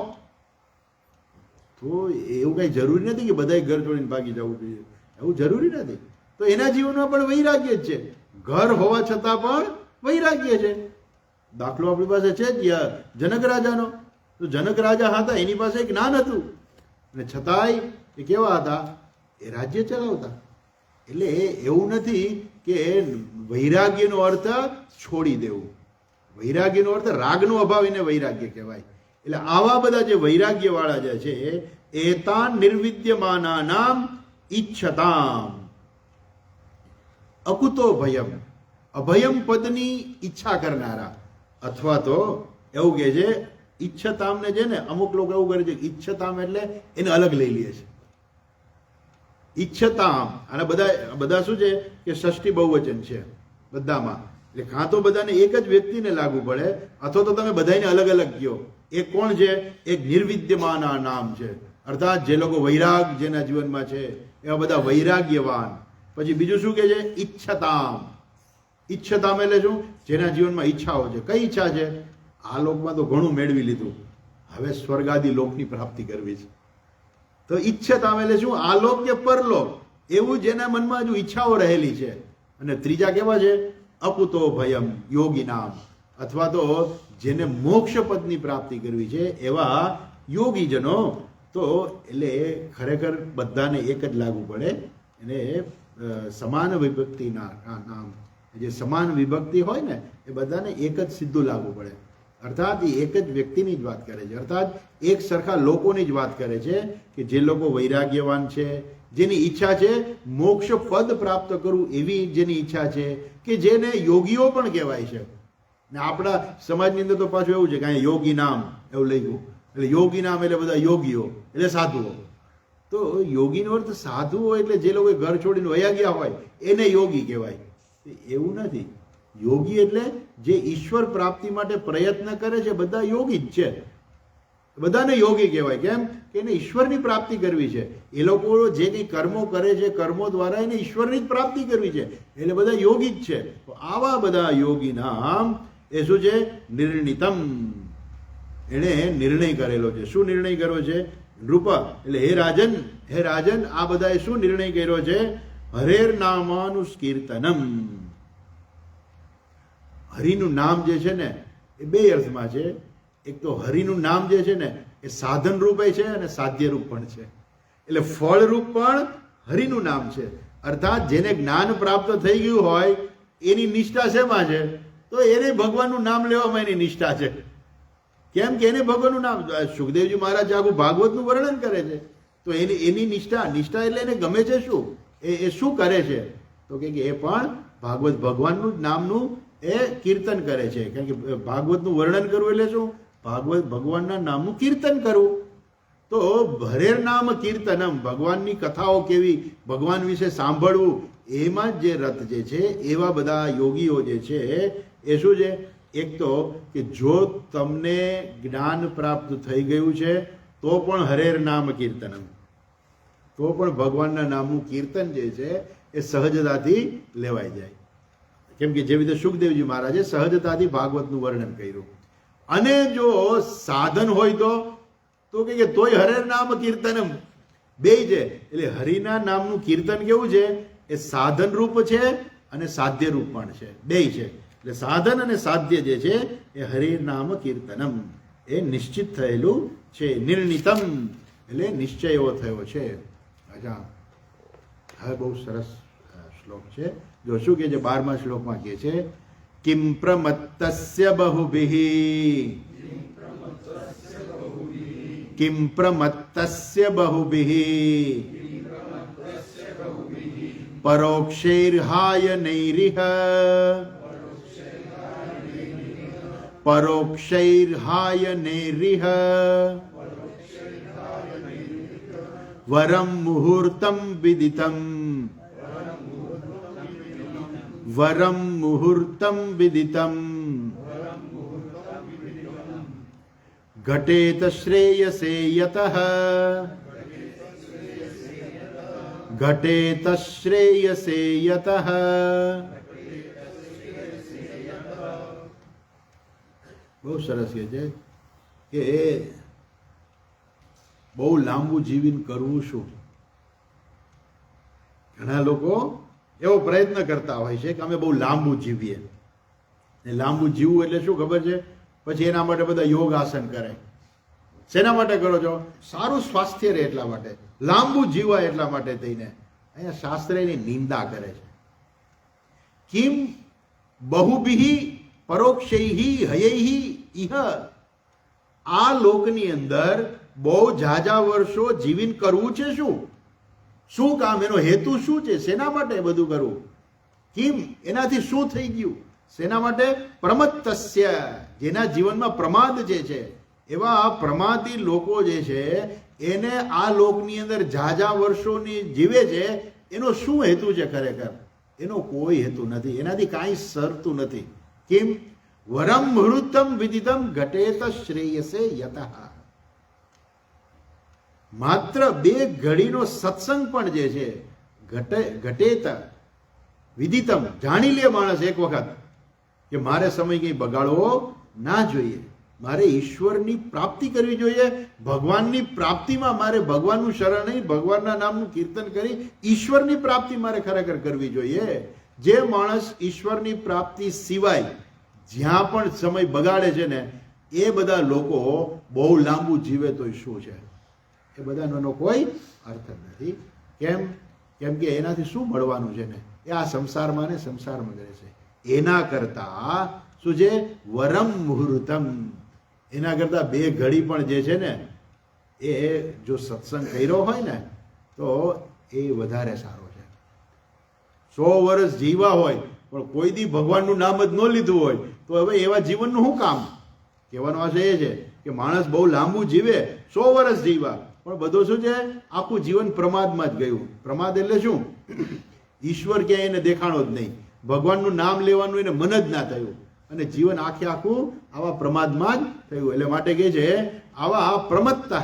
એવું કઈ જરૂરી નથી કે બધાય ઘર છોડીને ભાગી જવું જોઈએ. એવું જરૂરી નથી. તો એના જીવનમાં પણ વૈરાગ્ય જ છે. ઘર હોવા છતાં પણ વૈરાગ્ય છે. દાખલો આપણી પાસે છે જ જનક રાજાનો. તો જનક રાજા હતા, એની પાસે જ્ઞાન હતું અને છતાંય એ કેવા હતા? એ રાજ્ય ચલાવતા. એટલે એવું નથી કે વૈરાગ્યનો અર્થ છોડી દેવું. વૈરાગ્યનો અર્થ રાગનો અભાવ, એને વૈરાગ્ય કહેવાય. એટલે આવા બધા જે વૈરાગ્ય વાળા જે છે એતાન નિર્વિદ્યમાના નામ ઈચ્છતામ અકુતો ભયમ, અભયમ પદની ઈચ્છા કરનારા. અથવા તો એવું કે છે ઈચ્છતામને છે ને અમુક લોકો એવું કરે છે, ઈચ્છતામ એટલે એને અલગ લઈ લે છે. ઈચ્છતામ, અને બધા શું છે કે ષષ્ઠી બહુવચન છે બધામાં, એટલે કાં તો બધાને એક જ વ્યક્તિને લાગુ પડે, અથવા તો તમે બધાને અલગ અલગ કહો. એક કોણ છે? એક નિર્વિદ્યમાન આ નામ છે, અર્થાત જે લોકો વૈરાગ જેના જીવનમાં છે એવા બધા વૈરાગ્યવાન. પછી બીજું શું કે છે? ઈચ્છતામ. ઈચ્છતામ એટલે શું? જેના જીવનમાં ઈચ્છાઓ છે. કઈ ઈચ્છા છે? આ લોકમાં તો ઘણું મેળવી લીધું, હવે સ્વર્ગાદી લોકની પ્રાપ્તિ કરવી છે. તો ઈચ્છતામ એટલે શું? આ લોક કે પરલોક, એવું જેના મનમાં હજુ ઈચ્છાઓ રહેલી છે. અને ત્રીજા કેવા છે? અકુતો ભયમ યોગી નામ, અથવા તો જેને મોક્ષ પદની પ્રાપ્તિ કરવી છે એવા યોગીજનો. તો એટલે ખરેખર બધાને એક જ લાગુ પડે, એને સમાન વિભક્તિના નામ, જે સમાન વિભક્તિ હોય ને એ બધાને એક જ સીધું લાગુ પડે. અર્થાત એ એક જ વ્યક્તિની જ વાત કરે છે, અર્થાત એક સરખા લોકોની જ વાત કરે છે કે જે લોકો વૈરાગ્યવાન છે, જેની ઈચ્છા છે મોક્ષ પદ પ્રાપ્ત કરવું, એવી જેની ઈચ્છા છે, કે જેને યોગીઓ પણ કહેવાય છે. ને આપણા સમાજની અંદર તો પાછું એવું છે કે અહીંયા યોગી નામ એવું લઈ ગયું, એટલે યોગી નામ એટલે બધા યોગીઓ એટલે સાધુઓ. તો યોગીનો અર્થ સાધુઓ એટલે જે લોકો ઘર છોડીને વયા ગયા હોય એને યોગી કહેવાય. એવું નથી. યોગી એટલે જે ઈશ્વર પ્રાપ્તિ માટે પ્રયત્ન કરે છે, બધા યોગી જ છે. બધાને યોગી કહેવાય. કેમ કે એને ઈશ્વરની પ્રાપ્તિ કરવી છે. એ લોકો જે કંઈ કર્મો કરે છે, કર્મો દ્વારા એને ઈશ્વરની જ પ્રાપ્તિ કરવી છે, એટલે બધા યોગી જ છે. તો આવા બધા યોગી નામ એ શું છે? નિર્ણિતમ. એણે નિર્ણય કરેલો છે. શું નિર્ણય કર્યો છે? નૃપ એટલે હે રાજન, હે રાજન, આ બધાએ શું નિર્ણય કર્યો છે? હરેર નામાનુસ્કીર્તનમ. હરિનું નામ જે છે ને એ બે અર્થમાં છે. એક તો હરિનું નામ જે છે ને એ સાધન રૂપે છે અને સાધ્ય રૂપ પણ છે. એટલે ફળ રૂપ પણ હરિનું નામ છે. અર્થાત જેને જ્ઞાન પ્રાપ્ત થઈ ગયું હોય એની નિષ્ઠા શેમાં છે? તો એને ભગવાનનું નામ લેવામાં એની નિષ્ઠા છે. કેમ કે એને ભગવાનનું નામ, સુખદેવજી મહારાજ આખું ભાગવતનું વર્ણન કરે છે. તો એની નિષ્ઠા એટલે એને ગમે છે શું? એ શું કરે છે? તો કે એ પણ ભગવાનનું નામનું એ કીર્તન કરે છે. કારણ કે ભાગવતનું વર્ણન કરવું એટલે શું? ભગવાનના નામનું કીર્તન કરવું. તો હરેર નામ કીર્તનમ, ભગવાનની કથાઓ કેવી, ભગવાન વિશે સાંભળવું, એમાં જે રત જે છે એવા બધા યોગીઓ જે છે એ શું છે? એક તો કે જો તમને જ્ઞાન પ્રાપ્ત થઈ ગયું છે તો પણ હરેર નામ કીર્તનમ, તો પણ ભગવાનના નામનું કીર્તન જે છે એ સહજતાથી લેવાઈ જાય. કેમ કે જેવી રીતે સુખદેવજી મહારાજે સહજતાથી ભાગવતનું વર્ણન કર્યું. અને જો સાધન હોય તો કે તોય હરેર નામ કીર્તનમ, બે છે. એટલે હરિના નામનું કીર્તન કેવું છે? એ સાધન રૂપ છે અને સાધ્ય રૂપ પણ છે, બે છે. એટલે સાધન અને સાધ્ય જે છે એ હરિ નામ કીર્તનમ, એ નિશ્ચિત થયેલું છે. નિર્ણિતમ એટલે નિશ્ચય એવો થયો છે. અચ્છા, હવે બહુ સરસ શ્લોક છે. જો શું કે છે 12મા શ્લોકમાં કે છે કિમ પ્રમત્તસ્ય બહુભિઃ, કિમ પ્રમત્તસ્ય બહુભિઃ પરોક્ષૈર્હાય નૈરિહ, પરોક્ષૈર્હાય નૈરિહ વરમ મુહૂર્તમ વિદિતમ, વરમ મુહૂર્તમ વિદિતમ ઘટેત શ્રેયસે યતઃ, ઘટેત શ્રેયસે યતઃ. બહુ સરસ કહે છે કે બહુ લાંબુ જીવીને કરવું શું? ઘણા લોકો એવો પ્રયત્ન કરતા હોય છે કે અમે બહુ લાંબુ જીવીએ. લાંબુ જીવવું એટલે શું ખબર છે? પછી એના માટે બધા યોગ આસન કરે. શેના માટે કરો છો? સારું સ્વાસ્થ્ય રહે એટલા માટે, લાંબુ જીવાય એટલા માટે થઈને. અહીંયા શાસ્ત્ર એની નિંદા કરે છે. કિમ બહુભિઃ પરોક્ષૈઃ હયૈઃ ઇહ, આ લોકની અંદર બહુ ઝાઝા વર્ષો જીવીને કરવું છે શું? શું કામ? એનો હેતુ શું છે? શેના માટે બધું કરવું? કિમ એનાથી શું થઈ ગયું? શેના માટે? પ્રમત્તસ્ય, જેના જીવનમાં પ્રમાદ જે છે એવા પ્રમાદી લોકો જે છે એને આ લોકની અંદર ઝાઝા વર્ષોની જીવે છે, એનો શું હેતુ છે? ખરેખર એનો કોઈ હેતુ નથી, એનાથી કાંઈ સરતું નથી. કેમ? વરમ મૃતમ વિદિતમ ઘટેત શ્રેયસે યતઃ. માત્ર 2 ઘડીનો સત્સંગ પણ જે છે ઘટેત વિદિતમ, જાણી લે માણસ એક વખત કે મારે સમય કંઈ બગાડવો ના જોઈએ, મારે ઈશ્વરની પ્રાપ્તિ કરવી જોઈએ. ભગવાનની પ્રાપ્તિમાં મારે ભગવાનનું શરણ નહીં, ભગવાનના નામનું કીર્તન કરી ઈશ્વરની પ્રાપ્તિ મારે ખરેખર કરવી જોઈએ. જે માણસ ઈશ્વરની પ્રાપ્તિ સિવાય જ્યાં પણ સમય બગાડે છે ને, એ બધા લોકો બહુ લાંબુ જીવે તોય શું છે? એ બધાનો કોઈ અર્થ નથી. કેમ? કેમ કે એનાથી શું મળવાનું છે ને? એ આ સંસારમાં ને સંસારમાં રહે છે. એના કરતા શું છે? વરમ મુહૂર્તમ, એના કરતા 2 ઘડી પણ જે છે ને, એ જો સત્સંગ કર્યો હોય ને તો એ વધારે સારો છે. 100 વર્ષ જીવા હોય પણ કોઈ દી ભગવાનનું નામ જ ન લીધું હોય તો હવે એવા જીવનનું શું કામ? કહેવાનો આશય એ છે કે માણસ બહુ લાંબુ જીવે, 100 વર્ષ જીવા, પણ બધું શું છે? આખું જીવન પ્રમાદમાં જ ગયું. પ્રમાદ એટલે શું? ઈશ્વર ક્યાંય એને દેખાણો જ નહીં, ભગવાનનું નામ લેવાનું એને મન જ ના થયું, અને જીવન આખું આવા પ્રમાદમાં જ થયું. એટલે માટે કહે છે આવા પ્રમત્તઃ,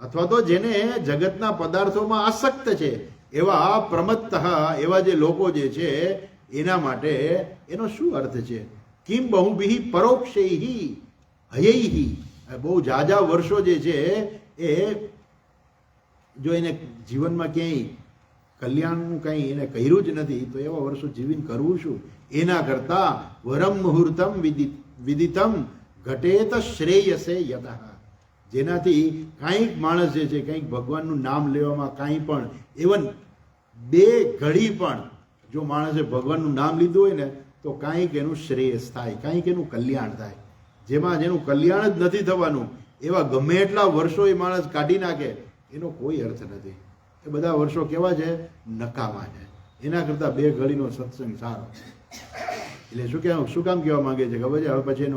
અથવા તો જેને જગતના પદાર્થોમાં આસક્ત છે એવા પ્રમત્તઃ, એવા જે લોકો જે છે એના માટે એનો શું અર્થ છે? કિમ બહુભિઃ પરોક્ષૈઃ હયૈઃ. બહુ ઝાઝા વર્ષો જે છે એ જો એને જીવનમાં ક્યાંય કલ્યાણનું કંઈ એને કર્યું જ નથી તો એવા વર્ષો જીવીને કરવું શું? એના કરતા વરમ મુહૂર્તમ વિદિતમ ઘટેત શ્રેયસે યતઃ. જેનાથી કાંઈક માણસ જે છે કંઈક ભગવાનનું નામ લેવામાં કાંઈ પણ ઇવન 2 ઘડી પણ જો માણસે ભગવાનનું નામ લીધું હોય ને તો કાંઈક એનું શ્રેયસ થાય, કાંઈક એનું કલ્યાણ થાય. જેનું કલ્યાણ જ નથી થવાનું એવા ગમે એટલા વર્ષો એ માણસ કાઢી નાખે એનો કોઈ અર્થ નથી. એ બધા વર્ષો કેવા છે? નકામા છે. એના કરતાં 2 ઘડીનો સત્સંગ સારો. એટલે શું કામ કહેવા માંગે છે ખબર છે? હવે પછી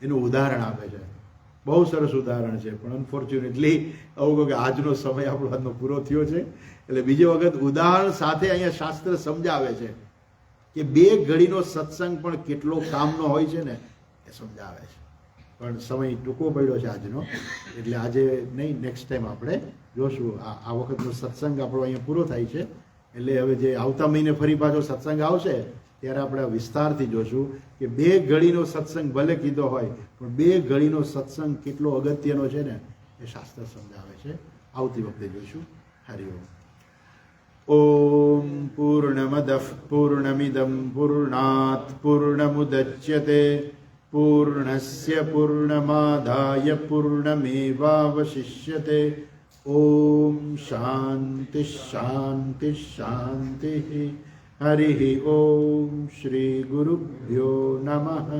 એનું ઉદાહરણ આપે છે. બહુ સરસ ઉદાહરણ છે, પણ અનફોર્ચ્યુનેટલી આવું કહું કે આજનો સમય આપણો આજનો પૂરો થયો છે, એટલે બીજી વખત ઉદાહરણ સાથે અહીંયા શાસ્ત્ર સમજાવે છે કે 2 ઘડીનો સત્સંગ પણ કેટલો કામનો હોય છે ને એ સમજાવે છે. પણ સમય ટૂંકો પડ્યો છે આજનો, એટલે આજે નહીં, નેક્સ્ટ ટાઈમ આપણે જોશું. આ વખતનો સત્સંગ આપણો અહીંયા પૂરો થાય છે, એટલે હવે જે આવતા મહિને ફરી પાછો સત્સંગ આવશે ત્યારે આપણે વિસ્તારથી જોશું કે 2 ઘડીનો સત્સંગ ભલે કીધો હોય પણ 2 ઘડીનો સત્સંગ કેટલો અગત્યનો છે ને એ શાસ્ત્ર સમજાવે છે. આવતી વખતે જોઈશું. હરિ ઓમ. ઓમ પૂર્ણમદઃ પૂર્ણમિદં પૂર્ણાત પૂર્ણમુદચ્યતે પૂર્ણસ્ય પૂર્ણમાદાય પૂર્ણમેવાવશિષ્યતે. ઓમ શાંતિ શાંતિ શાંતિ. હરિ ઓમ. શ્રી ગુરુભ્યો નમઃ.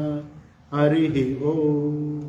હરિ ઓમ.